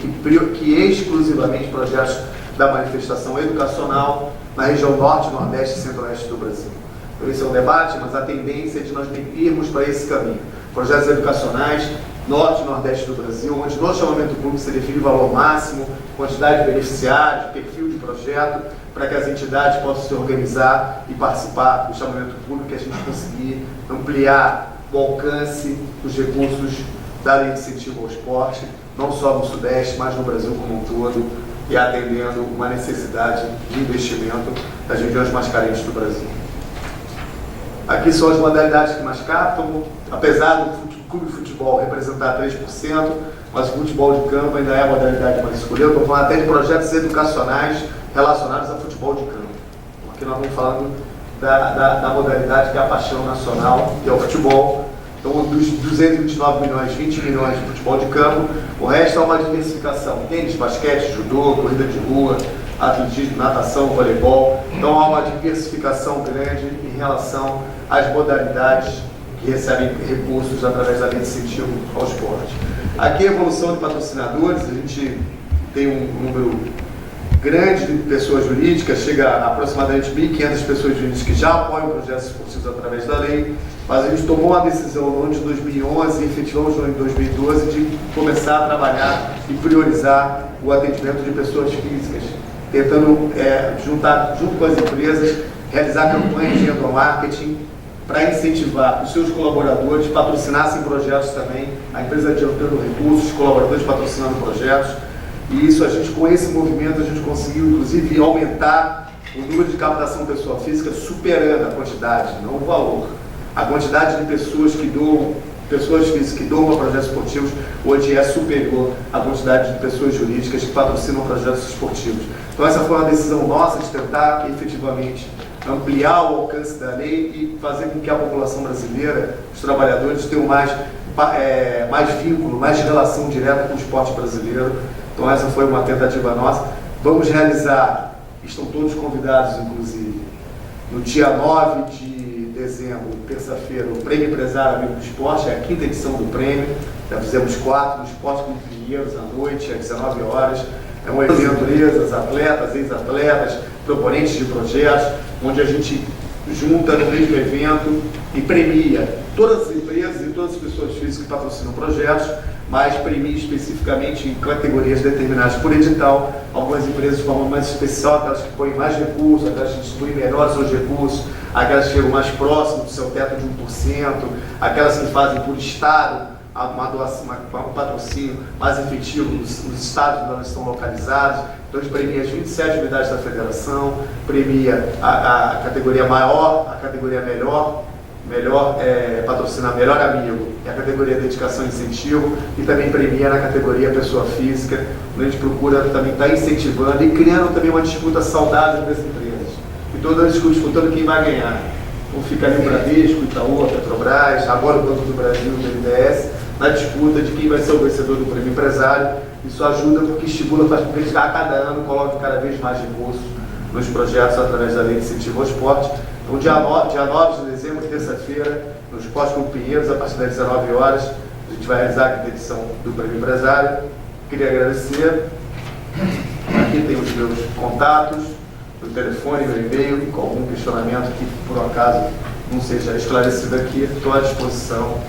que exclusivamente projetos da manifestação educacional na região norte, nordeste e centro-oeste do Brasil. Então, esse é um debate, mas a tendência é de nós irmos para esse caminho. Projetos educacionais, norte e nordeste do Brasil, onde no chamamento público se define o valor máximo, quantidade de beneficiários, perfil de projeto, para que as entidades possam se organizar e participar do chamamento público e a gente conseguir ampliar o alcance dos recursos da Lei de Incentivo ao Esporte, não só no Sudeste, mas no Brasil como um todo, e atendendo uma necessidade de investimento das regiões mais carentes do Brasil. Aqui são as modalidades que mais captam, apesar do clube de futebol representar 3%, mas o futebol de campo ainda é a modalidade mais escolhida. Eu estou falando até de projetos educacionais relacionados a futebol de campo, porque nós estamos falando da modalidade que é a paixão nacional, que é o futebol. Então, dos 229 milhões, 20 milhões de futebol de campo, o resto é uma diversificação: tênis, basquete, judô, corrida de rua, atletismo, natação, voleibol. Então, há uma diversificação grande em relação às modalidades que recebem recursos através da Lei de Incentivo ao Esporte. Aqui a evolução de patrocinadores, a gente tem um número grande de pessoas jurídicas, chega a aproximadamente 1.500 pessoas jurídicas que já apoiam projetos esportivos através da lei, mas a gente tomou a decisão no ano de 2011 e efetivamos no ano de 2012 de começar a trabalhar e priorizar o atendimento de pessoas físicas, tentando juntar, junto com as empresas, realizar campanhas de endomarketing para incentivar os seus colaboradores, patrocinassem projetos também, a empresa adiantando recursos, os colaboradores patrocinando projetos. E isso, com esse movimento, a gente conseguiu, inclusive, aumentar o número de captação pessoa física, superando a quantidade, não o valor. A quantidade de pessoas que doam, pessoas físicas que doam para projetos esportivos, hoje é superior à quantidade de pessoas jurídicas que patrocinam projetos esportivos. Então, essa foi uma decisão nossa de tentar, efetivamente, ampliar o alcance da lei e fazer com que a população brasileira, os trabalhadores, tenham mais vínculo, mais relação direta com o esporte brasileiro. Então, essa foi uma tentativa nossa. Vamos realizar, estão todos convidados, inclusive, no dia 9 de dezembro, terça-feira, o Prêmio Empresário Amigo do Esporte, é a 5ª edição do prêmio. Já fizemos 4 no Esporte Clube Pinheiros, à noite, às 19 horas. É um evento de empresas, atletas, ex-atletas, proponentes de projetos, onde a gente junta no mesmo evento e premia todas as empresas e todas as pessoas físicas que patrocinam projetos, mas premia especificamente em categorias determinadas por edital. Algumas empresas de forma mais especial, aquelas que põem mais recursos, aquelas que distribuem melhor seus recursos, aquelas que chegam mais próximo do seu teto de 1%, aquelas que fazem por estado um patrocínio mais efetivo nos estados onde elas estão localizados. Então, a gente premia as 27 unidades da federação, premia a categoria maior, a categoria melhor patrocinar melhor amigo, e a categoria dedicação e incentivo, e também premia na categoria pessoa física, onde a gente procura também estar incentivando e criando também uma disputa saudável das empresas. E todas disputando quem vai ganhar. Então, fica ali o Bradesco, Itaú, a Petrobras, agora o Banco do Brasil, o BNDES, na disputa de quem vai ser o vencedor do prêmio empresário. Isso ajuda porque estimula, faz com que eles a cada ano coloquem cada vez mais recursos nos projetos através da Lei de Incentivo ao Esporte. Então, dia 9 de dezembro, terça-feira, no Esporte Clube Pinheiros, a partir das 19 horas, a gente vai realizar a 5ª edição do prêmio empresário. Queria agradecer. Aqui tem os meus contatos, o telefone, meu e-mail, e com algum questionamento que, por um acaso, não seja esclarecido aqui, estou à disposição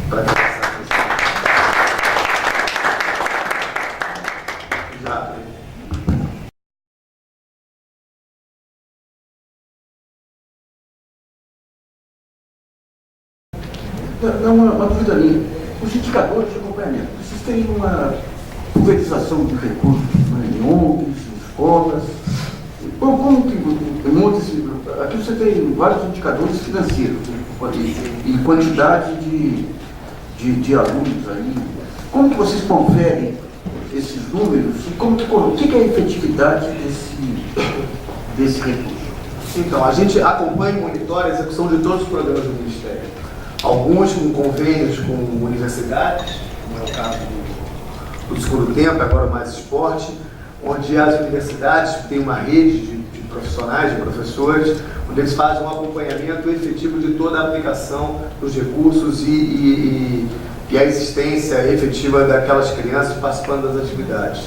para conversar com vocês. Já. Não, uma dúvida minha. Os indicadores de acompanhamento, vocês têm uma pulverização de recursos em ONGs, escolas. Como que aqui você tem vários indicadores financeiros e quantidade de alunos aí. Como que vocês conferem esses números e o que é a efetividade desse recurso? Então, a gente acompanha e monitora a execução de todos os programas do Ministério. Alguns com convênios com universidades, como é o caso do Segundo Tempo, agora o Mais Esporte, onde as universidades têm uma rede de profissionais, de professores, onde eles fazem um acompanhamento efetivo de toda a aplicação dos recursos e a existência efetiva daquelas crianças participando das atividades.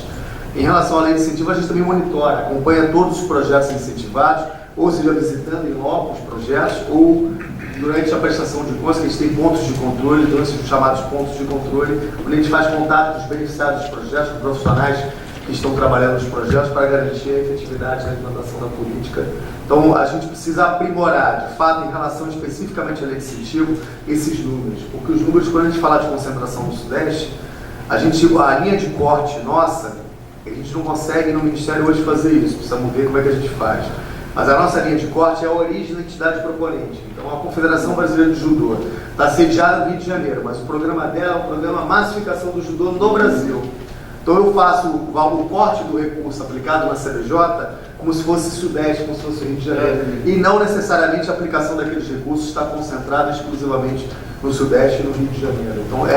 Em relação à lei de incentivo, a gente também monitora, acompanha todos os projetos incentivados, ou seja, visitando em loco os projetos, ou durante a prestação de contas, que a gente tem pontos de controle, durante os chamados pontos de controle, onde a gente faz contato com os beneficiários dos projetos, com profissionais que estão trabalhando nos projetos para garantir a efetividade na implantação da política. Então, a gente precisa aprimorar, de fato, em relação especificamente à lei de incentivo, esses números. Porque os números, quando a gente fala de concentração no Sudeste, a linha de corte nossa, a gente não consegue no Ministério hoje fazer isso, precisamos ver como é que a gente faz. Mas a nossa linha de corte é a origem da entidade proponente. Então, a Confederação Brasileira de Judô está sediada no Rio de Janeiro, mas o programa dela é um programa Massificação do Judô no Brasil. Então, eu faço o corte do recurso aplicado na CBJ como se fosse Sudeste, como se fosse Rio de Janeiro. E não necessariamente a aplicação daqueles recursos está concentrada exclusivamente no Sudeste e no Rio de Janeiro. Então,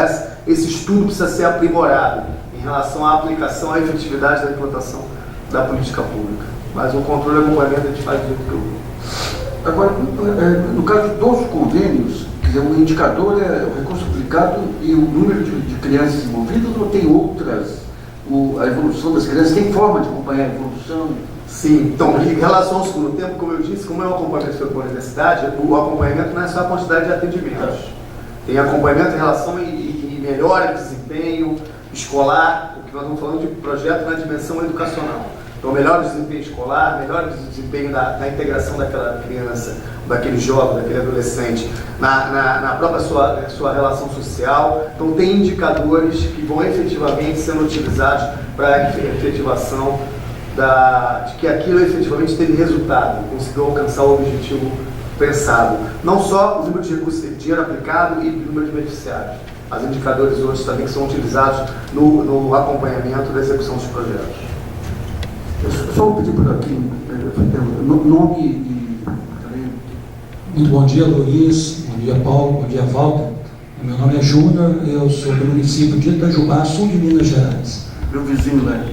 esse estudo precisa ser aprimorado em relação à aplicação, à efetividade da implantação da política pública. Mas o controle e acompanhamento a gente faz do jeito que eu... Agora, no caso dos convênios, quer dizer, o indicador é o recurso aplicado e o número de crianças envolvidas, ou tem outras? A evolução das crianças, tem forma de acompanhar a evolução? Sim, então, em relação ao Segundo Tempo, como eu disse, como é o acompanhamento feito pela universidade, o acompanhamento não é só a quantidade de atendimentos. Tem acompanhamento em relação e melhora de desempenho escolar, porque nós estamos falando de projeto na dimensão educacional. Então, melhor desempenho escolar, melhor desempenho da integração daquela criança, daquele jovem, daquele adolescente, na própria sua relação social. Então, tem indicadores que vão efetivamente sendo utilizados para a efetivação de que aquilo efetivamente teve resultado, conseguiu alcançar o objetivo pensado. Não só os números de recursos de dinheiro aplicado e o número de beneficiários, mas indicadores outros também que são utilizados no acompanhamento da execução dos projetos. Eu só vou pedir por aqui, nome e... Muito bom dia, Luiz. Bom dia, Paulo. Bom dia, Walter. Meu nome é Júnior, eu sou do município de Itajubá, sul de Minas Gerais. Meu vizinho, né?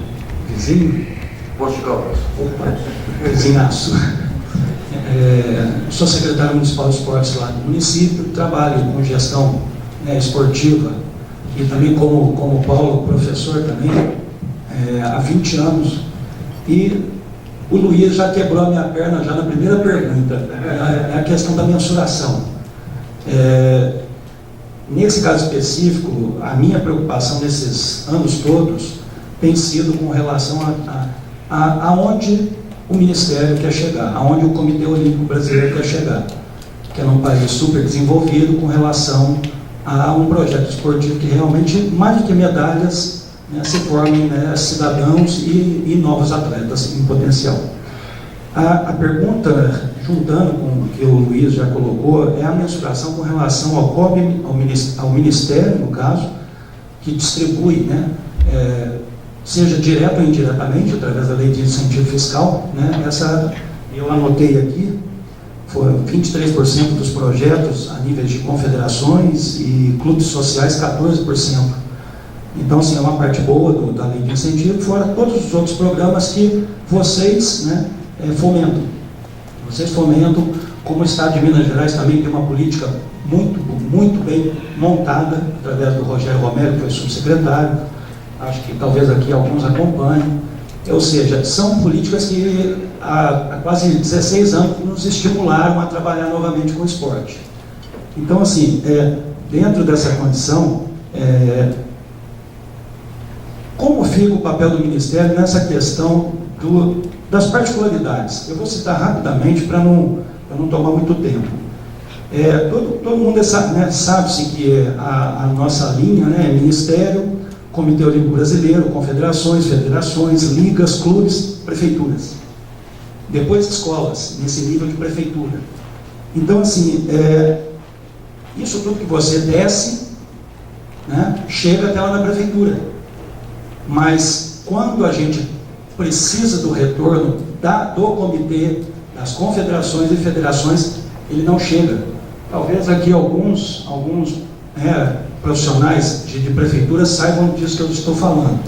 Vizinho? Portugal. Opa, vizinhaço. Sou secretário municipal de esportes lá do município, trabalho com gestão esportiva e também como Paulo, professor também, há 20 anos. E o Luiz já quebrou a minha perna já na primeira pergunta, é a questão da mensuração. Nesse caso específico, a minha preocupação nesses anos todos tem sido com relação a onde o Ministério quer chegar, aonde o Comitê Olímpico Brasileiro quer chegar, que é num país super desenvolvido com relação a um projeto esportivo que realmente, mais do que medalhas, se formem cidadãos e novos atletas em potencial. A pergunta, juntando com o que o Luiz já colocou, é a mensuração com relação ao Ministério, no caso, que distribui, seja direto ou indiretamente, através da lei de incentivo fiscal, eu anotei aqui, foram 23% dos projetos a níveis de confederações e clubes sociais, 14%. Então, assim, é uma parte boa da lei de incentivo, fora todos os outros programas que vocês fomentam. Vocês fomentam, como o Estado de Minas Gerais também tem uma política muito bem montada, através do Rogério Romero, que foi subsecretário, acho que talvez aqui alguns acompanhem. Ou seja, são políticas que há quase 16 anos nos estimularam a trabalhar novamente com o esporte. Então, assim, dentro dessa condição, como fica o papel do Ministério nessa questão das particularidades? Eu vou citar rapidamente para não tomar muito tempo. Todo mundo sabe-se que a nossa linha é Ministério, Comitê Olímpico Brasileiro, confederações, federações, ligas, clubes prefeituras, depois escolas, nesse nível de prefeitura. Então, assim, isso tudo que você desce, né, chega até lá na prefeitura. Mas quando a gente precisa do retorno do comitê, das confederações e federações, ele não chega. Talvez aqui alguns profissionais de prefeitura saibam disso que eu estou falando.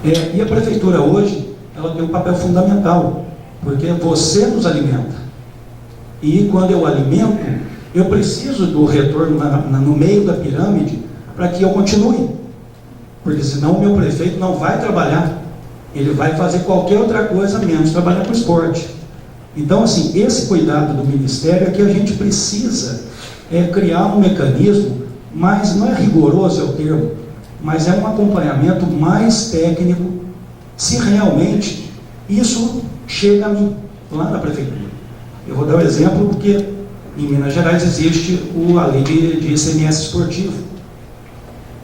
E a prefeitura hoje, ela tem um papel fundamental, porque você nos alimenta. E quando eu alimento, eu preciso do retorno no meio da pirâmide para que eu continue. Porque senão o meu prefeito não vai trabalhar. Ele vai fazer qualquer outra coisa menos trabalhar com esporte. Então, assim, esse cuidado do Ministério é que a gente precisa criar um mecanismo, mas não é rigoroso, é o termo, mas é um acompanhamento mais técnico, se realmente isso chega a mim, lá na prefeitura. Eu vou dar um exemplo, porque em Minas Gerais existe a lei de ICMS esportivo.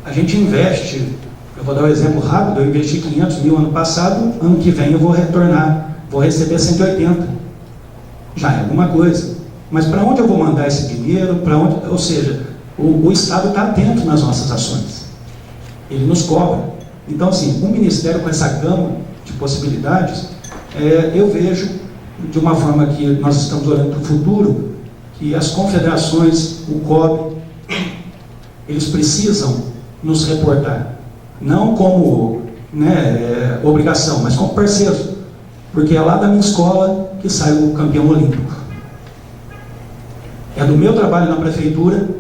A gente investe, eu vou dar um exemplo rápido, eu investi 500 mil ano passado, ano que vem eu vou retornar, vou receber 180. Já é alguma coisa. Mas para onde eu vou mandar esse dinheiro? Ou seja, o Estado está atento nas nossas ações. Ele nos cobra. Então, assim, o Ministério com essa gama de possibilidades, eu vejo, de uma forma que nós estamos olhando para o futuro, que as confederações, o COB, eles precisam nos reportar. Não como obrigação, mas como parceiros. Porque é lá da minha escola que sai o campeão olímpico. É do meu trabalho na prefeitura,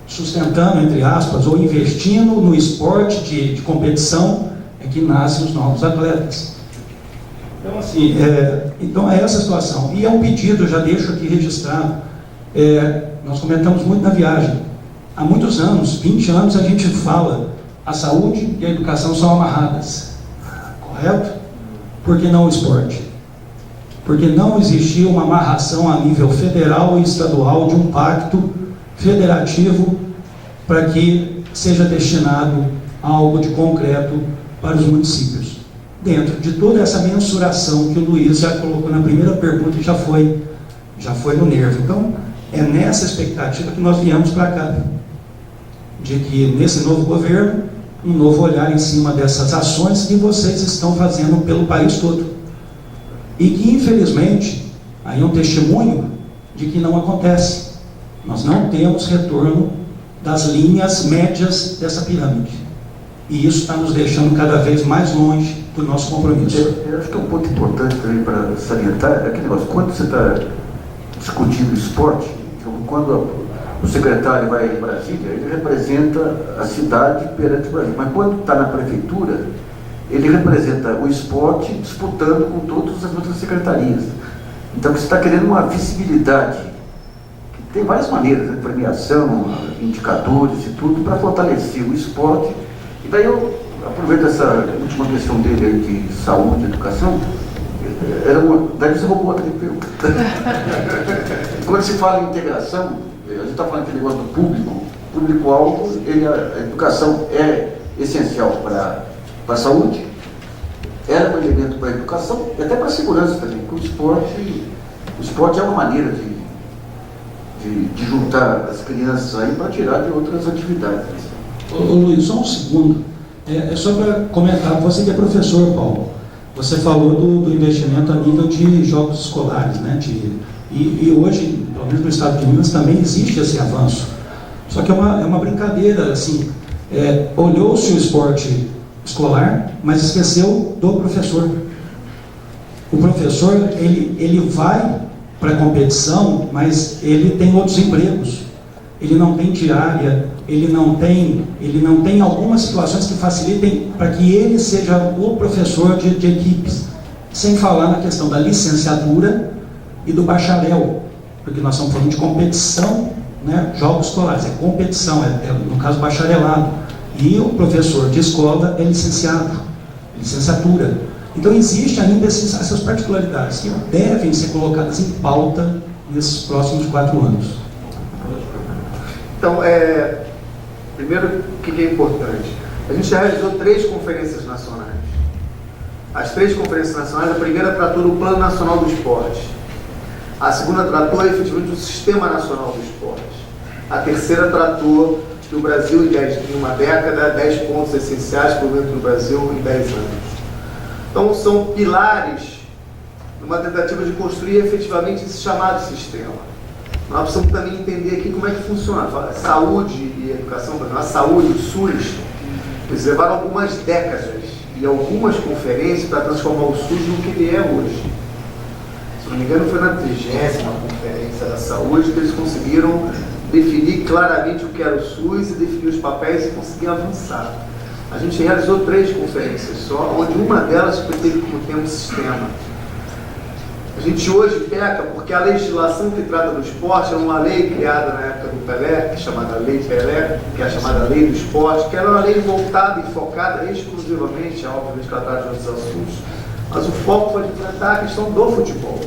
sustentando, entre aspas, ou investindo no esporte de competição, que nascem os novos atletas. Então, assim, então é essa a situação. E é um pedido, eu já deixo aqui registrado. Nós comentamos muito na viagem. Há muitos anos, 20 anos, a gente fala a saúde e a educação são amarradas. Correto? Por que não o esporte? Porque não existia uma amarração a nível federal e estadual de um pacto federativo para que seja destinado a algo de concreto para os municípios. Dentro de toda essa mensuração que o Luiz já colocou na primeira pergunta e já foi no nervo. Então, é nessa expectativa que nós viemos para cá, de que nesse novo governo, um novo olhar em cima dessas ações que vocês estão fazendo pelo país todo. E que, infelizmente, aí é um testemunho de que não acontece. Nós não temos retorno das linhas médias dessa pirâmide. E isso está nos deixando cada vez mais longe do nosso compromisso. Eu acho que é um ponto importante também para salientar, é aquele negócio, quando você está discutindo esporte, quando o secretário vai em Brasília, ele representa a cidade perante o Brasil. Mas quando está na prefeitura, ele representa o esporte disputando com todas as outras secretarias. Então você está querendo uma visibilidade, que tem várias maneiras, né? Premiação, indicadores e tudo, para fortalecer o esporte. E daí eu aproveito essa última questão dele aí de saúde e educação, daí você roubou outra pergunta. Quando se fala em integração, a gente está falando aquele negócio do público-alvo, a educação é essencial para a saúde, era um elemento para a educação e até para a segurança também, porque o esporte é uma maneira de juntar as crianças aí para tirar de outras atividades. Ô Luiz, só um segundo, é só para comentar, você que é professor, Paulo, você falou do investimento a nível de jogos escolares, né? E hoje, pelo menos no estado de Minas, também existe esse avanço. Só que é uma brincadeira, assim, olhou-se o esporte escolar, mas esqueceu do professor. O professor, ele vai para a competição, mas ele tem outros empregos. Ele não tem diária, ele não tem algumas situações que facilitem para que ele seja o professor de equipes. Sem falar na questão da licenciatura e do bacharel, porque nós estamos falando de competição, né? Jogos escolares, é competição, no caso bacharelado. E o professor de escola é licenciado, licenciatura. Então existe ainda essas particularidades que devem ser colocadas em pauta nesses próximos 4 anos. Então, primeiro, o que é importante? A gente já realizou 3 conferências nacionais. as 3 conferências nacionais. A primeira tratou do Plano Nacional do Esporte. A segunda tratou efetivamente do Sistema Nacional do Esporte. A terceira tratou do Brasil em uma década, 10 pontos essenciais para o momento do Brasil em 10 anos. Então, são pilares numa tentativa de construir efetivamente esse chamado sistema. Nós precisamos também entender aqui como é que funciona. Saúde e educação, a saúde, o SUS, eles levaram algumas décadas e algumas conferências para transformar o SUS no que ele é hoje. Se não me engano, foi na 30ª Conferência da Saúde que eles conseguiram definir claramente o que era o SUS e definir os papéis e conseguir avançar. A gente realizou 3 conferências só, onde uma delas teve como tema sistema. A gente hoje peca porque a legislação que trata do esporte é uma lei criada na época do Pelé, que é chamada Lei Pelé, que é a chamada Lei do Esporte, que era uma lei voltada e focada exclusivamente, obviamente, para tratar de outros assuntos, mas o foco foi de tratar a questão do futebol.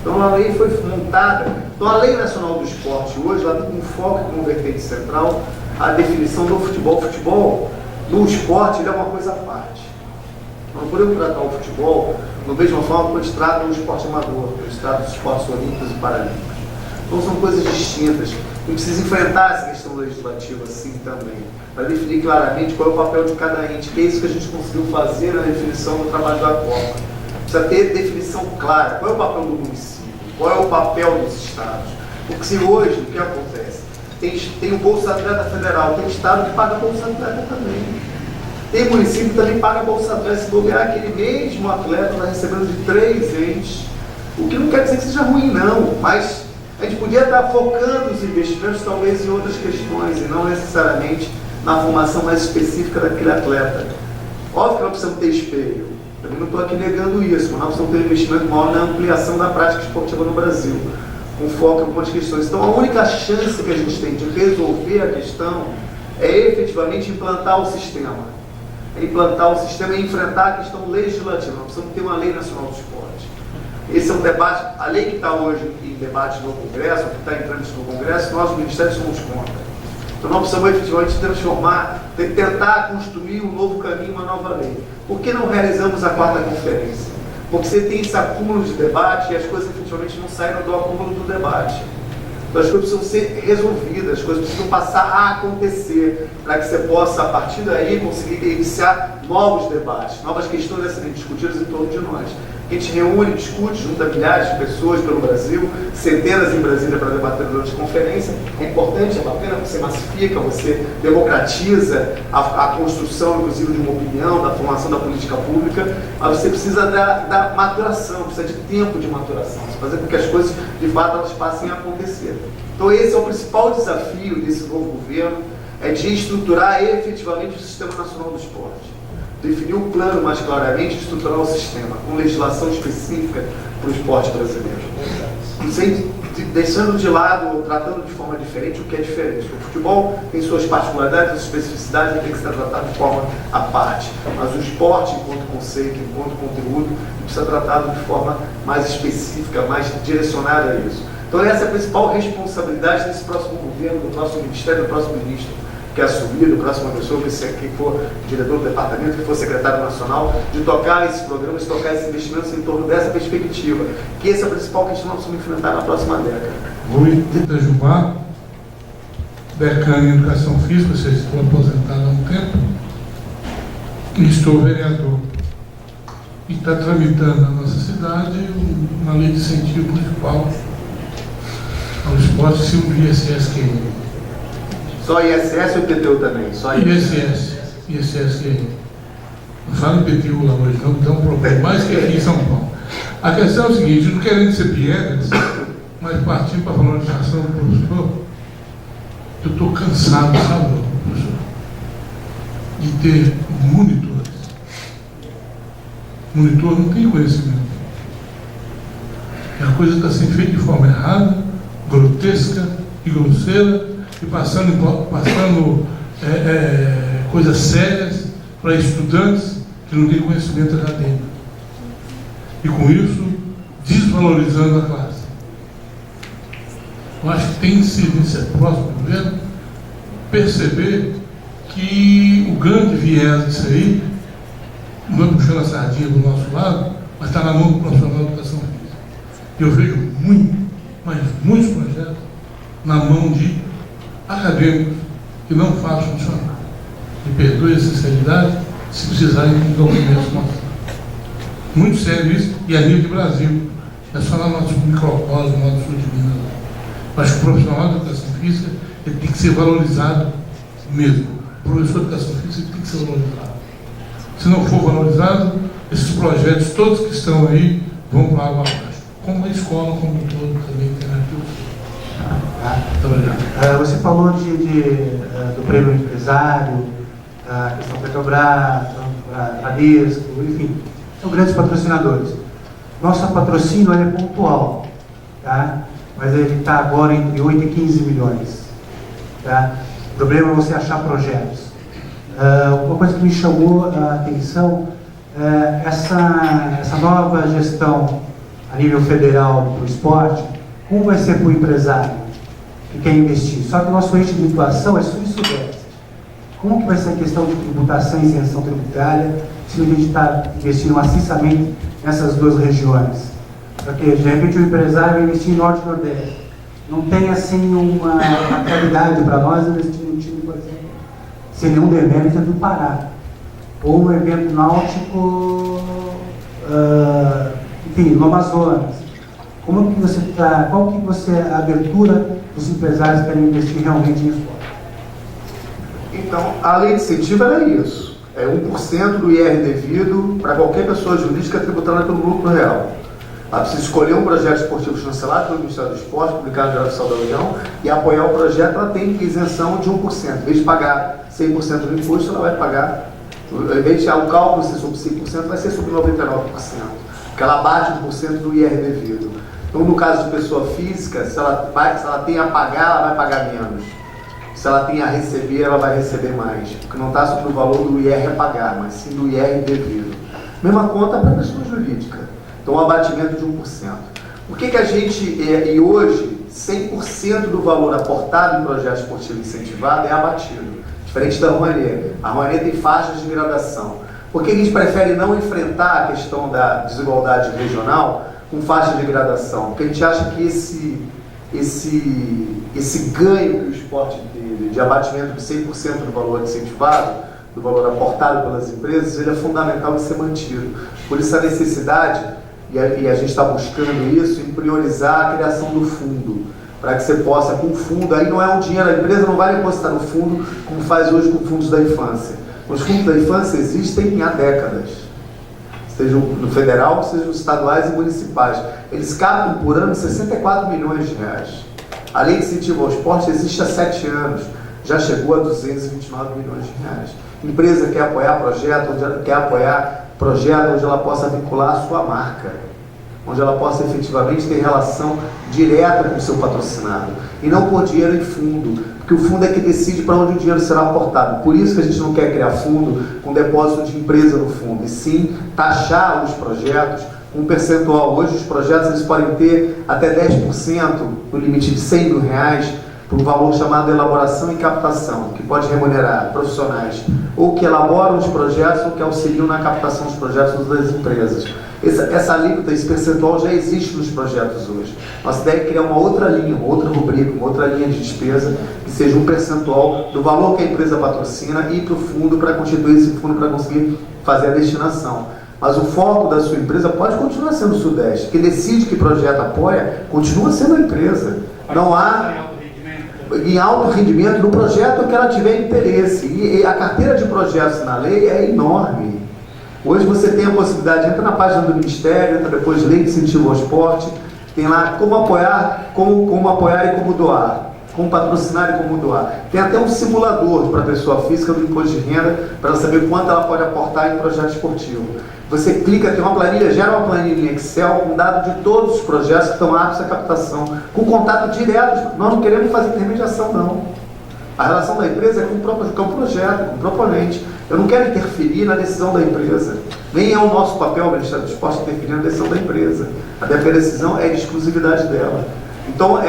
Então a lei foi montada. Então a Lei Nacional do Esporte hoje, ela tem como foco e como vertente central a definição do futebol. O futebol, no esporte, ele é uma coisa à parte. Não podemos tratar o futebol da mesma forma que a gente trata o esporte amador, que a gente trata os esportes olímpicos e paralímpicos. Então são coisas distintas. A gente precisa enfrentar essa questão legislativa assim também, para definir claramente qual é o papel de cada ente, que é isso que a gente conseguiu fazer na definição do trabalho da Copa. Precisa ter definição clara, qual é o papel do município, qual é o papel dos estados. Porque se hoje, o que acontece? Tem o Bolsa Atleta Federal, tem estado que paga Bolsa Atleta também. Tem município que também paga Bolsa Atleta, se bobear, aquele mesmo atleta está recebendo de 3 entes, o que não quer dizer que seja ruim não, mas a gente podia estar focando os investimentos talvez em outras questões e não necessariamente na formação mais específica daquele atleta. Óbvio que nós precisamos ter espelho, eu não estou aqui negando isso, mas nós precisamos ter um investimento maior na ampliação da prática esportiva no Brasil, com foco em algumas questões. Então a única chance que a gente tem de resolver a questão é efetivamente implantar o sistema. Implantar o sistema e enfrentar a questão legislativa. Nós precisamos ter uma lei nacional do esporte. Esse é um debate, a lei que está hoje em debate no Congresso, que está em trâmite no Congresso, nós, ministérios, somos contra. Então nós precisamos efetivamente transformar, tentar construir um novo caminho, uma nova lei. Por que não realizamos a 4ª conferência? Porque você tem esse acúmulo de debate e as coisas efetivamente não saíram do acúmulo do debate. Então as coisas precisam ser resolvidas, as coisas precisam passar a acontecer, para que você possa, a partir daí, conseguir iniciar novos debates, novas questões a serem discutidas em torno de nós. A gente reúne, discute, junta milhares de pessoas pelo Brasil, centenas em Brasília para debater durante a conferência. É importante, é bacana, você massifica, você democratiza a construção, inclusive, de uma opinião, da formação da política pública, mas você precisa da maturação, precisa de tempo de maturação, fazer com que as coisas, de fato, elas passem a acontecer. Então esse é o principal desafio desse novo governo, é de estruturar efetivamente o Sistema Nacional do Esporte. Definir um plano mais claramente, estruturar o sistema, com legislação específica para o esporte brasileiro. Sem, deixando de lado, ou tratando de forma diferente o que é diferente. O futebol tem suas particularidades, suas especificidades, e tem que ser tratado de forma à parte. Mas o esporte, enquanto conceito, enquanto conteúdo, precisa ser tratado de forma mais específica, mais direcionada a isso. Então essa é a principal responsabilidade desse próximo governo, do próximo ministério, do próximo ministro que assumir, do próximo pessoa, que for diretor do departamento, que for secretário nacional, de tocar esses programas, de tocar esses investimentos em torno dessa perspectiva, que essa é a principal questão que nós vamos enfrentar na próxima década. Rui Itajubá, decano em Educação Física, vocês estão aposentado há um tempo, e estou vereador. E está tramitando na nossa cidade uma lei de incentivo municipal ao esporte, se o ISSQN. Só ISS ou IPTU também? Só ISSQN. Não fala IPTU lá hoje, não dá um problema, mais que aqui em São Paulo. A questão é o seguinte, não querendo ser piegas, mas partindo para a valorização do professor, eu estou cansado, sabe, professor, de ter monitores. Monitor não tem conhecimento. A coisa está sendo feita de forma errada, grotesca e grosseira, e passando coisas sérias para estudantes que não têm conhecimento acadêmico. E com isso, desvalorizando a classe. Eu acho que tem que ser, nesse próximo governo, perceber que o grande viés disso aí não é puxando a sardinha do nosso lado, mas está na mão do profissional de educação física. Eu vejo muitos projetos na mão de acadêmicos que não fazem funcionar. Me perdoe a sinceridade, se precisarem de documentos mostrar. Muito sério isso, e a nível de Brasil. É só lá no nosso microcosmo, lá do sul de Minas. Acho que o profissional de educação física ele tem que ser valorizado mesmo. O professor de educação física tem que ser valorizado. Se não for valorizado, esses projetos todos que estão aí vão para a água abaixo. Como a escola, como um todo, também tem aqui. Muito obrigado. Você falou do prêmio empresário, a questão Petrobras, Bradesco, enfim, são grandes patrocinadores. Nosso patrocínio é pontual, tá? Mas ele está agora entre 8 e 15 milhões. Tá? O problema é você achar projetos. Uma coisa que me chamou a atenção é essa nova gestão a nível federal do esporte, como vai ser para o empresário que quer investir? Só que o nosso eixo de atuação é sul e sudeste. Como que vai ser a questão de tributação e isenção tributária se a gente está investindo maciçamente nessas duas regiões? Porque, de repente, o empresário vai investir em norte e nordeste. Não tem, assim, uma qualidade para nós investir no time, por exemplo, sem nenhum demérito do Pará. Ou um evento náutico, enfim, no Amazonas. Como que você está, qual que você é a abertura dos empresários que querem investir realmente em esporte? Então, a lei de incentivo é isso. É 1% do IR devido para qualquer pessoa jurídica tributada pelo lucro real. Ela precisa escolher um projeto esportivo chancelado pelo Ministério do Esporte, publicado no Diário Oficial da União, e apoiar o projeto. Ela tem isenção de 1%. Em vez de pagar 100% do imposto, ela vai pagar, em vez de o cálculo ser sobre 5%, vai ser sobre 99%, porque ela bate 1% do IR devido. Então, no caso de pessoa física, se ela tem a pagar, ela vai pagar menos. Se ela tem a receber, ela vai receber mais, porque não está sobre o valor do IR a pagar, mas sim do IR devido. Mesma conta para a pessoa jurídica. Então, um abatimento de 1%. Por que a gente, e hoje, 100% do valor aportado em projeto esportivo incentivado é abatido, diferente da Rouanet. A Rouanet tem faixas de gradação. Por que a gente prefere não enfrentar a questão da desigualdade regional com faixa de gradação? Porque a gente acha que esse ganho que o esporte teve de abatimento de 100% do valor incentivado, do valor aportado pelas empresas, ele é fundamental em ser mantido. Por isso a necessidade, e a gente está buscando isso, em priorizar a criação do fundo, para que você possa, com o fundo, aí não é um dinheiro, a empresa não vai depositar no fundo como faz hoje com fundos da infância. Os fundos da infância existem há décadas, seja no federal, seja nos estaduais e municipais. Eles captam por ano 64 milhões de reais. A lei de incentivo ao esporte existe há 7 anos, já chegou a 229 milhões de reais. Empresa quer apoiar projeto onde ela possa vincular a sua marca, onde ela possa efetivamente ter relação direta com o seu patrocinado, e não por dinheiro em fundo, porque o fundo é que decide para onde o dinheiro será aportado. Por isso que a gente não quer criar fundo com depósito de empresa no fundo, e sim taxar os projetos com um percentual. Hoje os projetos eles podem ter até 10% no limite de 100 mil reais, por um valor chamado elaboração e captação, que pode remunerar profissionais ou que elaboram os projetos ou que auxiliam na captação dos projetos das empresas. Essa alíquota, esse percentual já existe nos projetos hoje. Nossa ideia é criar uma outra linha, uma outra rubrica, uma outra linha de despesa, que seja um percentual do valor que a empresa patrocina e para o fundo, para constituir esse fundo para conseguir fazer a destinação. Mas o foco da sua empresa pode continuar sendo o Sudeste. Quem decide que projeto apoia, continua sendo a empresa. Não há em alto rendimento no projeto que ela tiver interesse. E a carteira de projetos na lei é enorme. Hoje você tem a possibilidade, entra na página do Ministério, entra depois Lei de Incentivo ao Esporte, tem lá como apoiar, como apoiar e como doar, como patrocinar e como doar. Tem até um simulador para a pessoa física do imposto de renda, para ela saber quanto ela pode aportar em projeto esportivo. Você clica, tem uma planilha, gera uma planilha em Excel com dados de todos os projetos que estão aptos à captação, com contato direto. Nós não queremos fazer intermediação, não. A relação da empresa é com o projeto, com o proponente. Eu não quero interferir na decisão da empresa. Nem é o nosso papel, o Ministério do Esporte, interferir na decisão da empresa. Até porque a decisão é de exclusividade dela. Então,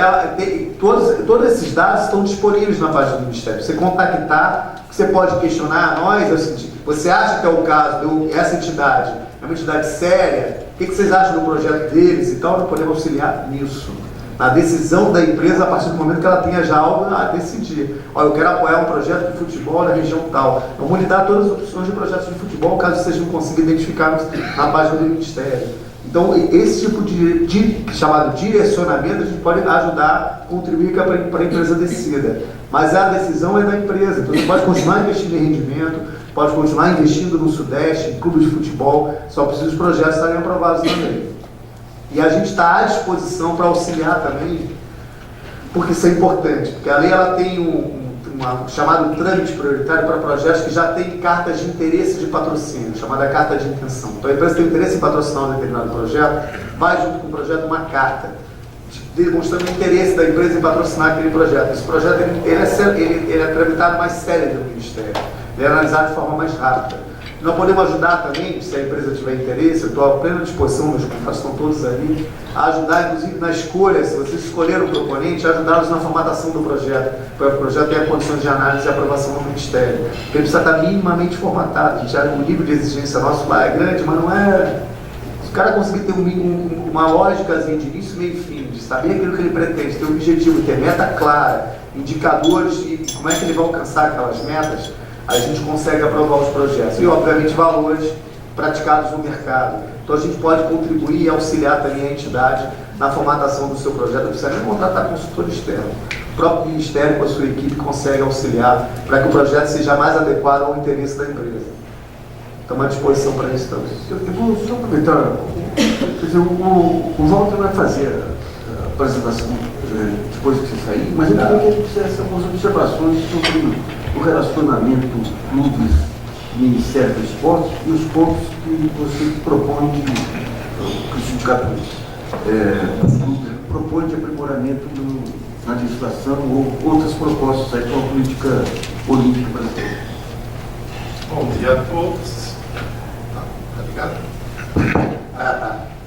todos esses dados estão disponíveis na página do Ministério. Você contactar, você pode questionar a nós, é o seguinte: você acha que é o caso, essa entidade é uma entidade séria? O que vocês acham do projeto deles e tal? Nós podemos auxiliar nisso. Na decisão da empresa, a partir do momento que ela tenha já algo a decidir. Olha, eu quero apoiar um projeto de futebol na região tal. Eu vou lhe dar todas as opções de projetos de futebol, caso vocês não consigam identificar na página do Ministério. Então, esse tipo de chamado direcionamento, a gente pode ajudar, contribuir para a empresa decida. Mas a decisão é da empresa. Então, você pode continuar investindo em rendimento, pode continuar investindo no Sudeste, em clubes de futebol, só precisa os projetos estarem aprovados na lei. E a gente está à disposição para auxiliar também, porque isso é importante, porque a lei ela tem um chamado trâmite prioritário para projetos que já têm cartas de interesse de patrocínio, chamada carta de intenção. Então a empresa tem interesse em patrocinar um determinado projeto, vai junto com o projeto uma carta, demonstrando o interesse da empresa em patrocinar aquele projeto. Esse projeto ele é tramitado mais sério no Ministério, ele é analisado de forma mais rápida. Nós podemos ajudar também, se a empresa tiver interesse, eu estou à plena disposição, meus contatos estão todos ali, a ajudar inclusive na escolha, se vocês escolheram o proponente, ajudá-los na formatação do projeto, para o projeto ter condições de análise e aprovação no Ministério. Porque ele precisa estar minimamente formatado. A gente o nível de exigência nosso lá é grande, mas não é... Se o cara conseguir ter uma lógicazinha de início, meio e fim, de saber aquilo que ele pretende, ter um objetivo, ter meta clara, indicadores de como é que ele vai alcançar aquelas metas, a gente consegue aprovar os projetos. E, obviamente, valores praticados no mercado. Então, a gente pode contribuir e auxiliar também a entidade na formatação do seu projeto. Não precisa nem contratar consultor externo. O próprio Ministério, com a sua equipe, consegue auxiliar para que o projeto seja mais adequado ao interesse da empresa. Estamos à disposição para isso também. Eu vou só aproveitar. Quer dizer, o Walter vai fazer a apresentação depois que você sair, mas eu queria que ele fizesse algumas observações sobre o relacionamento clubes-Ministério do Esporte e os pontos que você propõe, que o sindicato propõe de aprimoramento na legislação ou outras propostas aí com a política olímpica brasileira. Bom dia a todos. Tá ligado?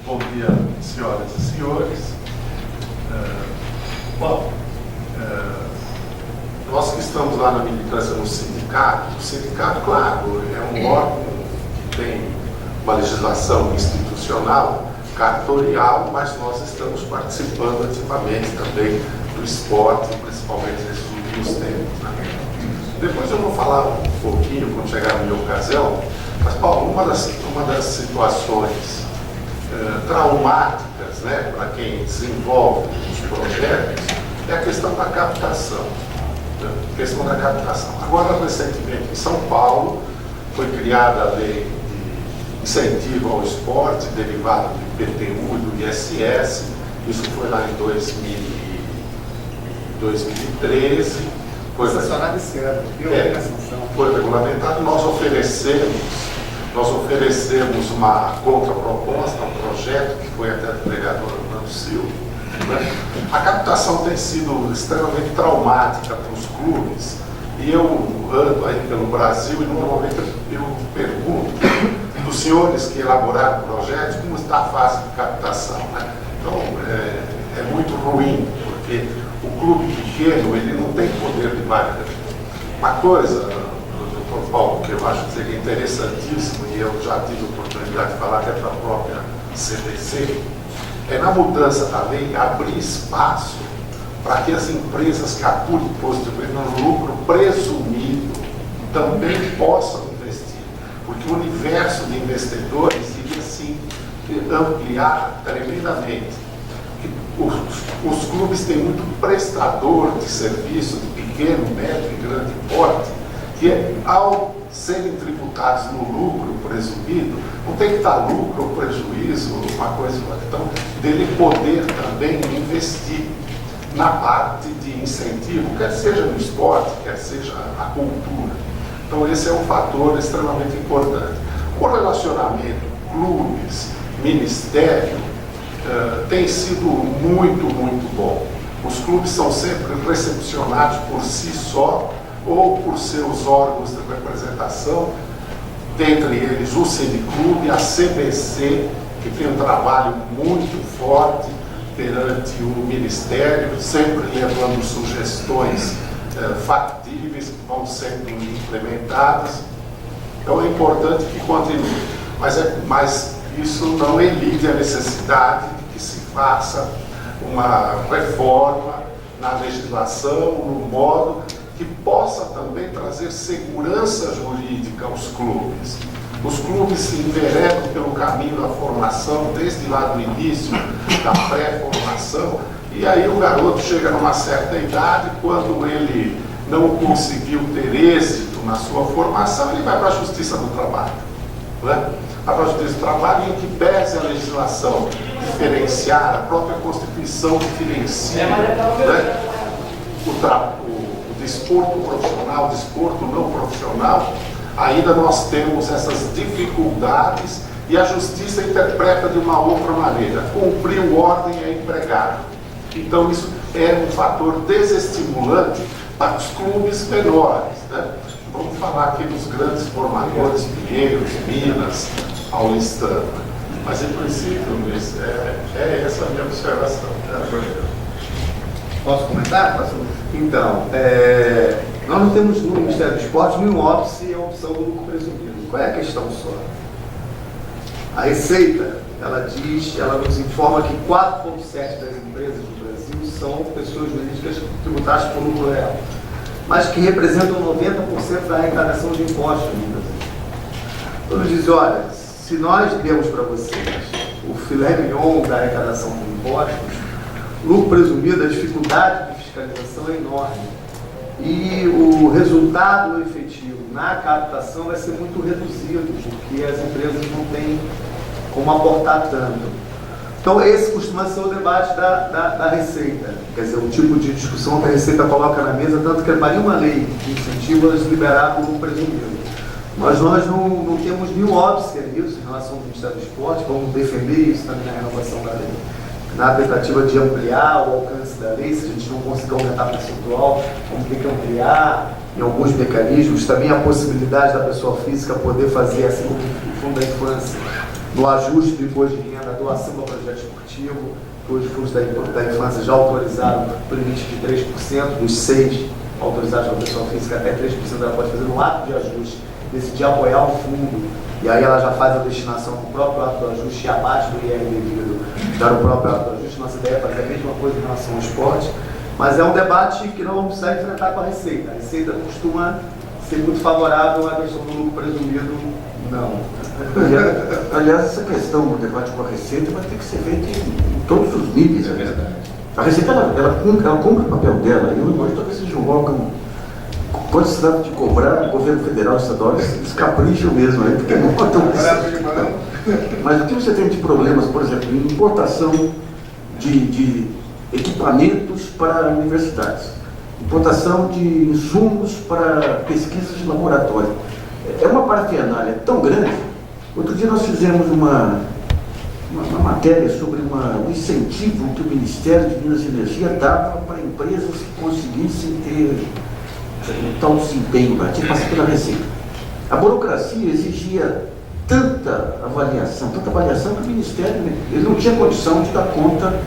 Bom dia, senhoras e senhores. Nós que estamos lá na militância no sindicato, o sindicato, claro, é um órgão que tem uma legislação institucional, cartorial, mas nós estamos participando ativamente também do esporte, principalmente nesses últimos tempos. Né? Depois eu vou falar um pouquinho, quando chegar a minha ocasião, mas, Paulo, uma das situações traumáticas, né, para quem desenvolve os projetos é a questão da captação. Questão da captação. Agora, recentemente, em São Paulo, foi criada a lei de incentivo ao esporte, derivada do IPTU e do ISS. Isso foi lá em 2013. Foi regulamentado. Nós oferecemos uma contraproposta, um projeto que foi até do vereador Orlando Silva. A captação tem sido extremamente traumática para os clubes e eu ando aí pelo Brasil e normalmente eu pergunto dos senhores que elaboraram projetos como está a fase de captação. Né? Então é muito ruim, porque o clube pequeno ele não tem poder de barganha. Uma coisa, Dr. Paulo, que eu acho que seria interessantíssimo e eu já tive a oportunidade de falar até para a própria CBC, é na mudança da lei abrir espaço para que as empresas que apurem imposto de lucro presumido também possam investir, porque o universo de investidores iria sim ampliar tremendamente. Os clubes têm muito prestador de serviço de pequeno, médio e grande porte, que ao serem tributados no lucro presumido, não tem que estar lucro ou prejuízo, uma coisa ou outra. Então, dele poder também investir na parte de incentivo, quer seja no esporte, quer seja na cultura. Então, esse é um fator extremamente importante. O relacionamento clubes, ministério, tem sido muito, muito bom. Os clubes são sempre recepcionados por si só ou por seus órgãos de representação, dentre eles o Cineclube, a CBC, que tem um trabalho muito forte perante o Ministério, sempre levando sugestões factíveis que vão sendo implementadas. Então é importante que continue, mas isso não elide a necessidade de que se faça uma reforma na legislação, no modo que possa também trazer segurança jurídica aos clubes. Os clubes se enveredam pelo caminho da formação, desde lá do início, da pré-formação, e aí o garoto chega numa certa idade, quando ele não conseguiu ter êxito na sua formação, ele vai para a Justiça do Trabalho. Né? Vai para a Justiça do Trabalho, em que pese a legislação diferenciar, a própria Constituição diferencia, né? O desporto profissional, o desporto não profissional, ainda nós temos essas dificuldades e a Justiça interpreta de uma outra maneira. Cumpriu ordem é empregado. Então isso é um fator desestimulante para os clubes menores. Né? Vamos falar aqui dos grandes formadores, Pinheiros, Minas, Paulistana. Mas em princípio, Luiz, é essa a minha observação. Posso comentar? Então, nós não temos no Ministério do Esporte nenhum óbice a opção do lucro presumido. Qual é a questão só? A Receita, ela nos informa que 4,7% das empresas do Brasil são pessoas jurídicas tributadas por lucro real, mas que representam 90% da arrecadação de impostos no Brasil. Então, nos diz, olha, se nós demos para vocês o filé mignon da arrecadação de impostos, lucro presumido, a dificuldade de fiscalização é enorme. E o resultado efetivo na captação vai ser muito reduzido, porque as empresas não têm como aportar tanto. Então, esse costuma ser o debate da Receita. Quer dizer, o tipo de discussão que a Receita coloca na mesa, tanto que faria uma lei que incentiva elas a liberar o lucro presumido. Mas nós não temos nenhum óbice nisso em relação ao Ministério do Esporte, vamos defender isso também na renovação da lei. Na tentativa de ampliar o alcance da lei, se a gente não conseguir aumentar o percentual, vamos ter que ampliar em alguns mecanismos. Também a possibilidade da pessoa física poder fazer, assim como o Fundo da Infância, no ajuste do imposto de renda, doação para projeto esportivo, que hoje os fundos da infância já autorizaram o limite de 3%, dos 6 autorizados pela pessoa física, até 3% ela pode fazer um ato de ajuste, decidir apoiar um fundo, e aí ela já faz a destinação com o próprio ato do ajuste e abate do IR devido dar o próprio ato do ajuste. Nossa ideia é fazer a mesma coisa em relação ao esporte, mas é um debate que não vamos precisar enfrentar com a Receita. A Receita costuma ser muito favorável à questão do lucro presumido, não. Aliás, essa questão do debate com a Receita vai ter que ser feita em todos os níveis. É verdade. A Receita, ela cumpre o papel dela, e hoje talvez seja um órgão. Quando se trata de cobrar, o governo federal e estadual, eles capricham mesmo, né? Porque não botam isso. Mas o que você tem de problemas, por exemplo, em importação de equipamentos para universidades, importação de insumos para pesquisas de laboratório. É uma parafernália tão grande. Outro dia nós fizemos uma matéria sobre um incentivo que o Ministério de Minas e Energia dava para empresas que conseguissem ter tal desempenho, tinha que passar pela Receita. A burocracia exigia tanta avaliação que o Ministério ele não tinha condição de dar conta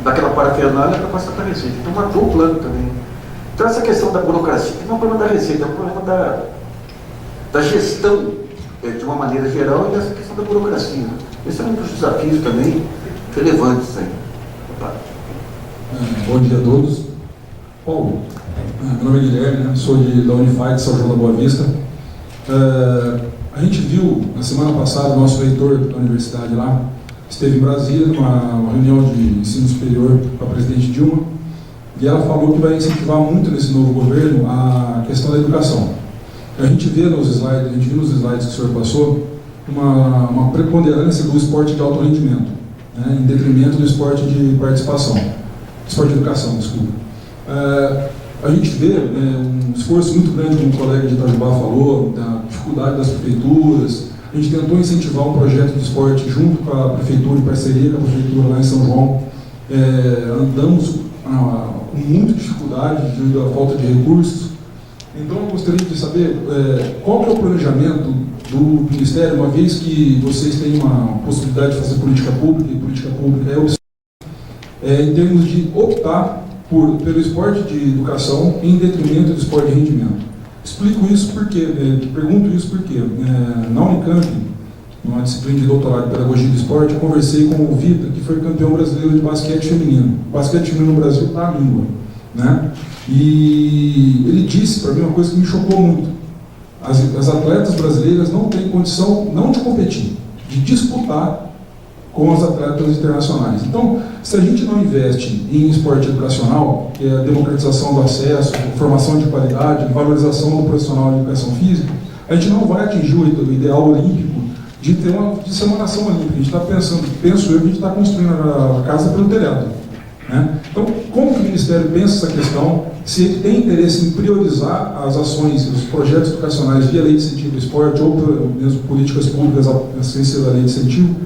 daquela parafernália para passar para a Receita. Então matou o plano também. Então essa questão da burocracia não é um problema da Receita, é um problema da gestão de uma maneira geral e dessa questão da burocracia. Esse é um dos desafios também relevantes aí. Bom dia a todos. Paulo, meu nome é Guilherme, sou da Unify de São João da Boa Vista. A gente viu, na semana passada, o nosso reitor da universidade lá, esteve em Brasília, numa reunião de ensino superior com a presidente Dilma, e ela falou que vai incentivar muito nesse novo governo a questão da educação. A gente vê nos slides que o senhor passou, uma preponderância do esporte de alto rendimento, né, em detrimento do esporte de participação, esporte de educação, desculpa. A gente vê um esforço muito grande, como o colega de Itajubá falou, da dificuldade das prefeituras. A gente tentou incentivar um projeto de esporte junto com a prefeitura, em parceria com a prefeitura lá em São João. Andamos com muita dificuldade devido à falta de recursos. Então eu gostaria de saber qual que é o planejamento do Ministério, uma vez que vocês têm uma possibilidade de fazer política pública, e política pública é em termos de optar pelo esporte de educação em detrimento do esporte de rendimento. Explico isso porque, pergunto isso porque, na Unicamp, numa disciplina de doutorado de pedagogia do esporte, eu conversei com o Vitor, que foi campeão brasileiro de basquete feminino. O basquete feminino no Brasil está à língua, né? E ele disse para mim uma coisa que me chocou muito. As atletas brasileiras não têm condição não de competir, de disputar com as atletas internacionais. Então, se a gente não investe em esporte educacional, que é a democratização do acesso, formação de qualidade, valorização do profissional de educação física, a gente não vai atingir o ideal olímpico de ter de ser uma nação olímpica. A gente está pensando, penso eu, que a gente está construindo a casa pelo telhado, né? Então, como que o Ministério pensa essa questão? Se ele tem interesse em priorizar as ações, os projetos educacionais via lei de incentivo do esporte ou mesmo políticas públicas à assistência da lei de incentivo,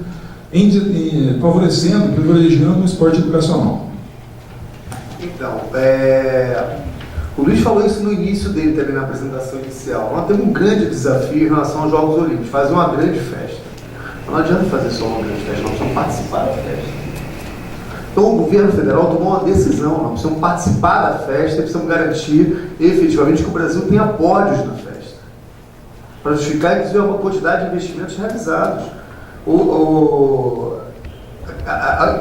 favorecendo, privilegiando o esporte educacional. Então, o Luiz falou isso no início dele também, na apresentação inicial. Nós temos um grande desafio em relação aos Jogos Olímpicos, fazer uma grande festa. Não adianta fazer só uma grande festa, nós precisamos participar da festa. Então o governo federal tomou uma decisão, nós precisamos participar da festa e precisamos garantir efetivamente que o Brasil tenha pódios na festa, para justificar, inclusive, uma quantidade de investimentos realizados.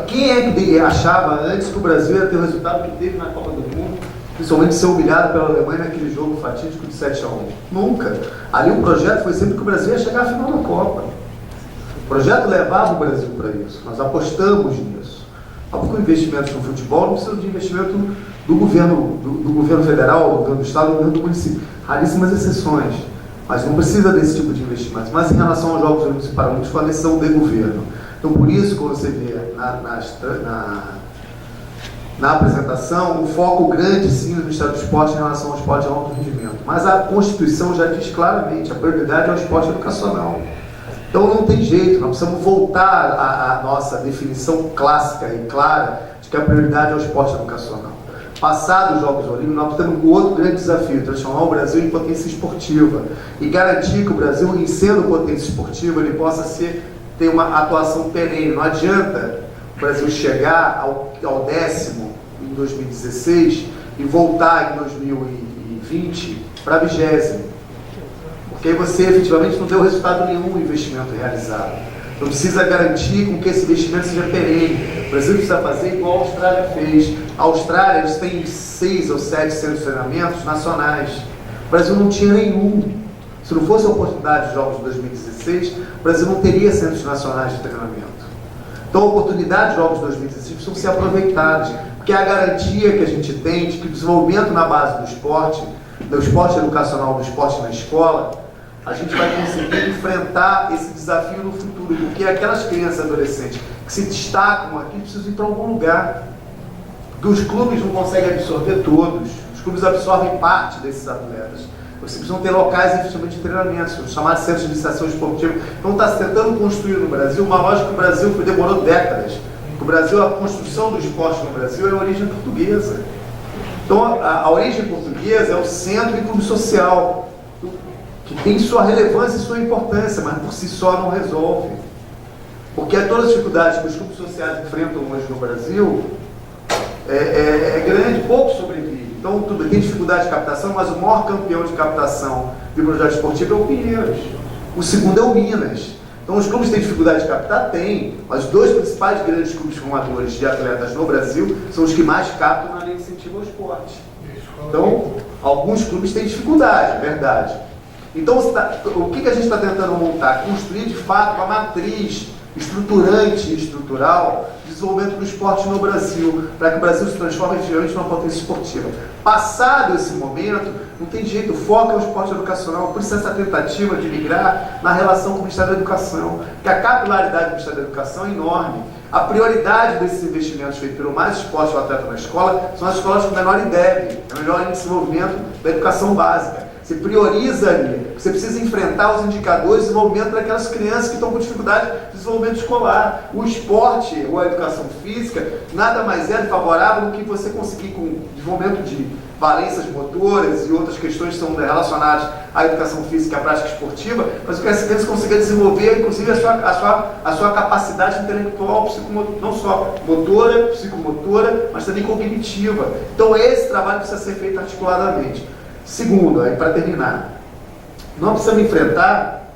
Quem é que achava antes que o Brasil ia ter o resultado que teve na Copa do Mundo, principalmente ser humilhado pela Alemanha naquele jogo fatídico de 7-1? Nunca. Ali o projeto foi sempre que o Brasil ia chegar à final da Copa. O projeto levava o Brasil para isso, nós apostamos nisso. Óbvio que investimentos no futebol não precisam de investimento do governo federal, do governo do estado, do governo do município. Raríssimas exceções. Mas não precisa desse tipo de investimento. Mas em relação aos Jogos Olímpicos e Paralímpicos, foi uma decisão do governo. Então, por isso, quando você vê na apresentação, um foco grande, sim, no Ministério do Esporte em relação ao esporte de alto rendimento. Mas a Constituição já diz claramente, a prioridade é o esporte educacional. Então, não tem jeito, nós precisamos voltar à nossa definição clássica e clara de que a prioridade é o esporte educacional. Passados os Jogos Olímpicos, nós temos um outro grande desafio, transformar o Brasil em potência esportiva e garantir que o Brasil, em sendo potência esportiva, ele possa ter uma atuação perene. Não adianta o Brasil chegar ao 10º em 2016 e voltar em 2020 para 20º, porque aí você efetivamente não deu resultado nenhum investimento realizado. Então precisa garantir com que esse investimento seja perene. O Brasil precisa fazer igual a Austrália fez. A Austrália, eles têm 6 ou 7 centros de treinamentos nacionais. O Brasil não tinha nenhum. Se não fosse a oportunidade dos Jogos de 2016, o Brasil não teria centros nacionais de treinamento. Então a oportunidade dos Jogos de 2016 precisam ser aproveitadas, porque é a garantia que a gente tem de que o desenvolvimento na base do esporte educacional, do esporte na escola, a gente vai conseguir enfrentar esse desafio no futuro, porque aquelas crianças e adolescentes que se destacam aqui precisam ir para algum lugar. Porque os clubes não conseguem absorver todos, os clubes absorvem parte desses atletas. Vocês precisam ter locais efetivamente de treinamento, os chamados centros de iniciação esportiva. Então está se tentando construir no Brasil uma lógica que o Brasil demorou décadas. O Brasil, a construção do esporte no Brasil é a origem portuguesa. Então a origem portuguesa é o centro e clube social, que tem sua relevância e sua importância, mas por si só não resolve. Porque todas as dificuldades que os clubes sociais enfrentam hoje no Brasil é grande, pouco sobrevive. Então, tem dificuldade de captação, mas o maior campeão de captação de projeto esportivo é o Pinheiros. O segundo é o Minas. Então, os clubes têm dificuldade de captar? Tem. Mas os dois principais grandes clubes formadores de atletas no Brasil são os que mais captam na lei de incentivo ao esporte. Então, alguns clubes têm dificuldade, é verdade. Então, o que a gente está tentando montar? Construir, de fato, uma matriz estruturante e estrutural de desenvolvimento do esporte no Brasil, para que o Brasil se transforme efetivamente numa potência esportiva. Passado esse momento, não tem jeito, o foco é o esporte educacional, por isso essa tentativa de migrar na relação com o Ministério da Educação, que a capilaridade do Ministério da Educação é enorme. A prioridade desses investimentos feitos pelo Mais Esporte do Atleta na Escola são as escolas com menor INDEB, é o melhor desenvolvimento da educação básica. Você prioriza ali, você precisa enfrentar os indicadores de desenvolvimento daquelas crianças que estão com dificuldade de desenvolvimento escolar. O esporte ou a educação física nada mais é favorável do que você conseguir, com desenvolvimento de valências motoras e outras questões que são relacionadas à educação física e à prática esportiva, mas eu quero que eles consigam desenvolver, inclusive, a sua capacidade intelectual, não só motora, psicomotora, mas também cognitiva. Então, esse trabalho precisa ser feito articuladamente. Segundo, aí para terminar, nós precisamos enfrentar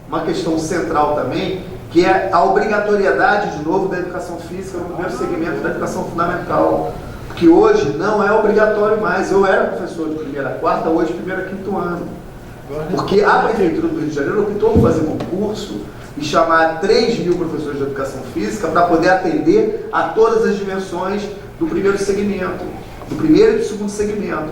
uma questão central também, que é a obrigatoriedade, de novo, da educação física no primeiro segmento da educação fundamental. Que hoje não é obrigatório mais. Eu era professor de primeira a quarta, hoje primeiro a quinto ano. Porque a Prefeitura do Rio de Janeiro optou por fazer concurso e chamar 3 mil professores de educação física para poder atender a todas as dimensões do primeiro segmento, do primeiro e do segundo segmento.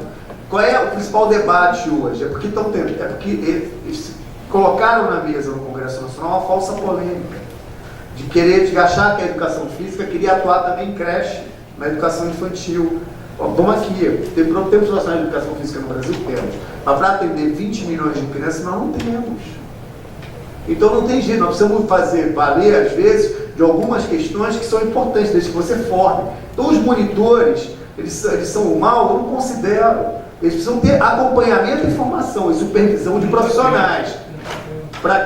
Qual é o principal debate hoje? É porque eles colocaram na mesa no Congresso Nacional uma falsa polêmica de achar que a educação física queria atuar também em creche, na educação infantil. Vamos aqui, temos nacional de educação física no Brasil? Temos. Mas para atender 20 milhões de crianças, nós não temos. Então não tem jeito, nós precisamos fazer valer, às vezes, de algumas questões que são importantes, desde que você forme. Então os monitores, eles são mal, eu não considero. Eles precisam ter acompanhamento e formação e supervisão de profissionais.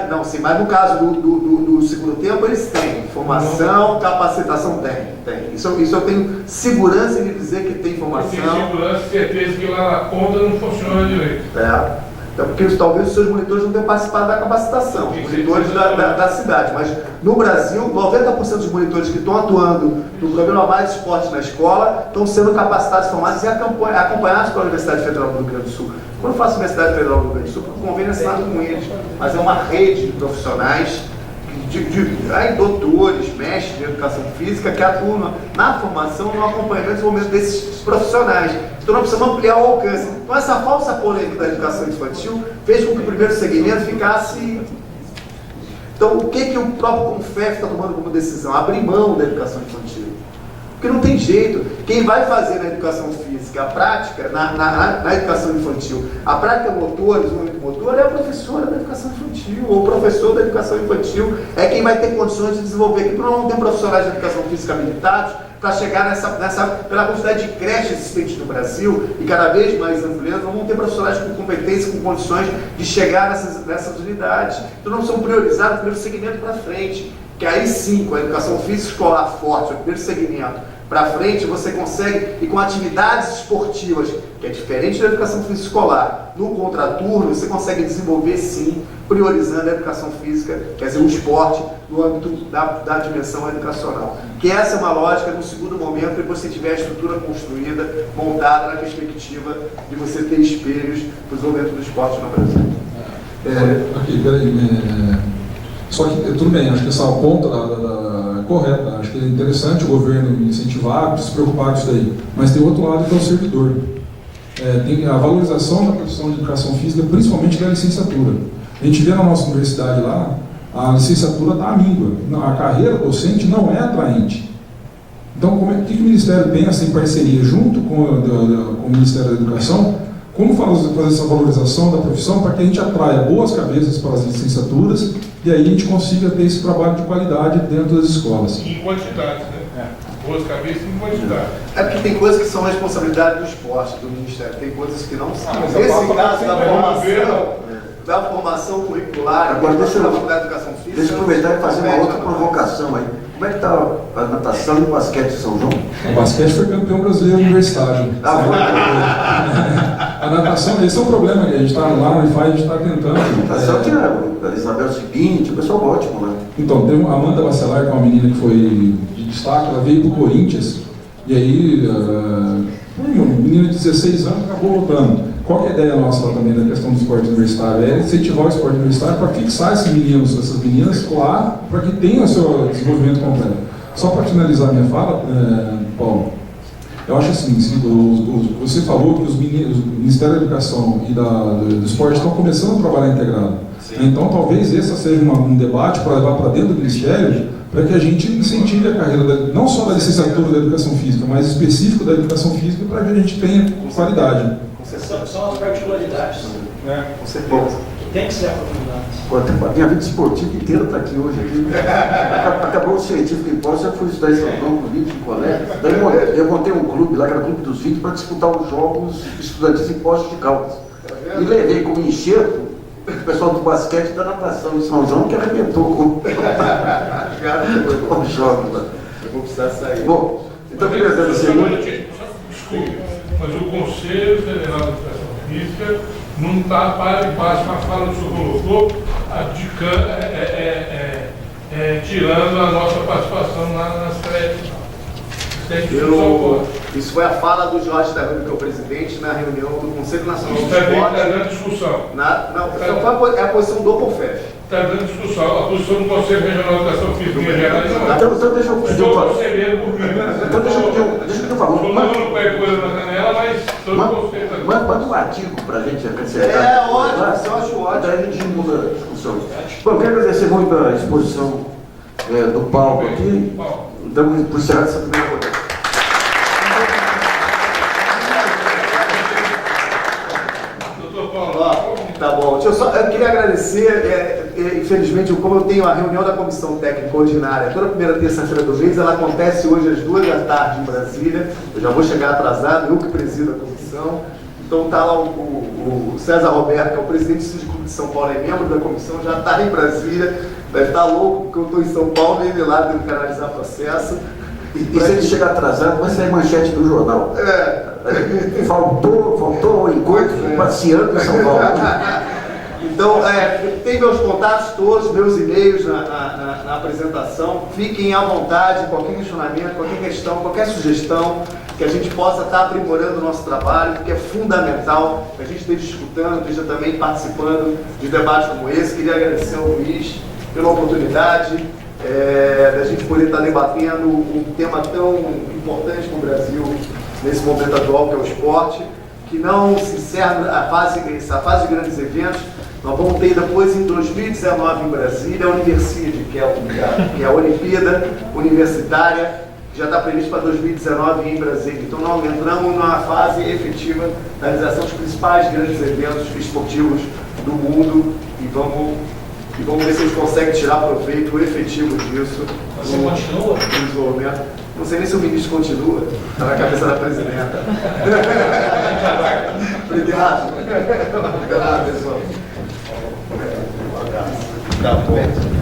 Não, sim, mas no caso do segundo tempo, eles têm formação, capacitação, tem. Isso eu tenho segurança em dizer que tem formação. Tem segurança e certeza que lá na ponta não funciona direito. Então, porque talvez os seus monitores não tenham participado da capacitação, os monitores da cidade, mas no Brasil, 90% dos monitores que estão atuando no programa Mais Esporte na escola estão sendo capacitados, formados e acompanhados pela Universidade Federal do Rio Grande do Sul. Quando eu faço Universidade Federal do Rio Grande do Sul, o convênio é assinado com eles, mas é uma rede de profissionais, doutores, mestres de educação física que atuam na formação, no acompanhamento e desenvolvimento desses profissionais. Então nós precisamos ampliar o alcance. Então essa falsa polêmica da educação infantil fez com que o primeiro segmento ficasse... Então o que o próprio Confef está tomando como decisão? Abrir mão da educação infantil. Porque não tem jeito. Quem vai fazer na educação física a prática, na educação infantil, a prática motora, o desenvolvimento motor, é a professora da educação infantil, ou o professor da educação infantil, é quem vai ter condições de desenvolver. Aqui não tem profissionais de educação física habilitados para chegar pela quantidade de creches existentes no Brasil, e cada vez mais ampliando, não vão ter profissionais com competência, com condições de chegar nessas unidades. Então não são priorizados o primeiro segmento para frente. Que aí sim, com a educação física escolar forte, o primeiro segmento, para frente, você consegue, e com atividades esportivas, que é diferente da educação física escolar, no contraturno, você consegue desenvolver sim, priorizando a educação física, quer dizer, o esporte, no âmbito da dimensão educacional. Que essa é uma lógica, no segundo momento, depois que você tiver a estrutura construída, montada na perspectiva de você ter espelhos para o desenvolvimento do esporte no Brasil. Aqui, peraí. Só que, tudo bem, acho que essa ponta é correta, acho que é interessante o governo incentivar, se preocupar com isso daí, mas tem outro lado que é o servidor. Tem a valorização da profissão de educação física, principalmente da licenciatura. A gente vê na nossa universidade lá, a licenciatura está à míngua, a carreira docente não é atraente. Então, o que o Ministério pensa em parceria junto com o Ministério da Educação, como fazer essa valorização da profissão para que a gente atraia boas cabeças para as licenciaturas e aí a gente consiga ter esse trabalho de qualidade dentro das escolas. Em quantidade, né? Boas cabeças em quantidade. É porque tem coisas que são responsabilidade do esporte, do Ministério, tem coisas que não são. Mas nesse caso da formação curricular, agora da educação física... Deixa eu aproveitar e fazer uma outra provocação aí. Como é que está a natação e o basquete de São João? O basquete foi campeão brasileiro universitário. A natação, esse é um problema que a gente está lá no Unify, a gente está tentando. A natação tinha a Isabel Seguinte, o pessoal ótimo lá. Então, tem a Amanda Bacelar, que é uma menina que foi de destaque, ela veio para o Corinthians, e aí, uma menina de 16 anos acabou lutando. Qual que é a ideia nossa lá também da questão do esporte universitário? É incentivar o esporte universitário para fixar esses meninos, essas meninas lá, para que tenham o seu desenvolvimento completo. Só para finalizar a minha fala, Paulo, eu acho assim, você falou que o Ministério da Educação e do Esporte estão começando a trabalhar integrado. Sim. Então talvez esse seja um debate para levar para dentro do Ministério, para que a gente incentive a carreira, não só da licenciatura da Educação Física, mas específico da Educação Física, para que a gente tenha qualidade. São as particularidades. Com certeza. tem que ser aprofundado. Pô, a minha vida esportiva inteira está aqui hoje. Acabou o científico em pós, eu fui estudar em São Paulo com 20 colegas. Daí eu montei um clube lá, que era o Clube dos 20, para disputar os jogos estudantis em Poços de Caldas. E levei como enxerto o pessoal do basquete e da natação em São João, que arrebentou com os jogos lá. Eu vou precisar sair. Bom, então eu queria agradecer muito. Desculpe, mas o Conselho Federal de Educação Física não está para e baixo com a fala que o senhor colocou, tirando a nossa participação nas créditos. Isso foi a fala do Jorge Tarrano, que é o presidente, na reunião do Conselho Nacional do Está Esporte. dando discussão. É a posição do CONFEF. Está dando discussão. A posição do Conselho Regional de Educação Física em geral não é. Então deixa eu pedir um favor. Conselheiro por mim. Então deixa eu pedir um favor. Não pega coisa na canela, mas todo o conselho está. Manda um artigo para a gente acrescentar. Ótimo, isso eu acho ótimo. Daí a gente muda a discussão. Bom, eu quero agradecer muito a exposição do Paulo aqui. Damos por encerrado essa primeira rodada. Tá bom. Eu queria agradecer, infelizmente, como eu tenho a reunião da Comissão Técnica Ordinária toda primeira terça-feira do mês, ela acontece hoje às 14h em Brasília. Eu já vou chegar atrasado, eu que presido a comissão. Então está lá o César Roberto, que é o presidente do Sindicato de São Paulo, é membro da comissão, já está em Brasília, deve estar louco porque eu estou em São Paulo e ele lá tendo que analisar o processo. E se ele chegar atrasado, vai sair manchete do jornal. Faltou o encontro passeando em São Paulo. Então, tem meus contatos todos, meus e-mails na apresentação. Fiquem à vontade, qualquer questionamento, qualquer questão, qualquer sugestão, que a gente possa estar aprimorando o nosso trabalho, porque é fundamental que a gente esteja escutando, esteja também participando de debates como esse. Queria agradecer ao Luiz pela oportunidade da gente poder estar debatendo um tema tão importante para o Brasil nesse momento atual, que é o esporte, que não se encerra essa fase de grandes eventos. Nós vamos ter depois, em 2019, em Brasília, a Universiade, que é a Olimpíada Universitária, que já está prevista para 2019 em Brasília. Então, nós entramos numa fase efetiva da realização dos principais grandes eventos esportivos do mundo e vamos ver se eles conseguem tirar proveito efetivo disso. Você continua? No desenvolvimento. Não sei nem se o ministro continua, está na cabeça da presidenta. Obrigado. Obrigado, pessoal. Tá bom.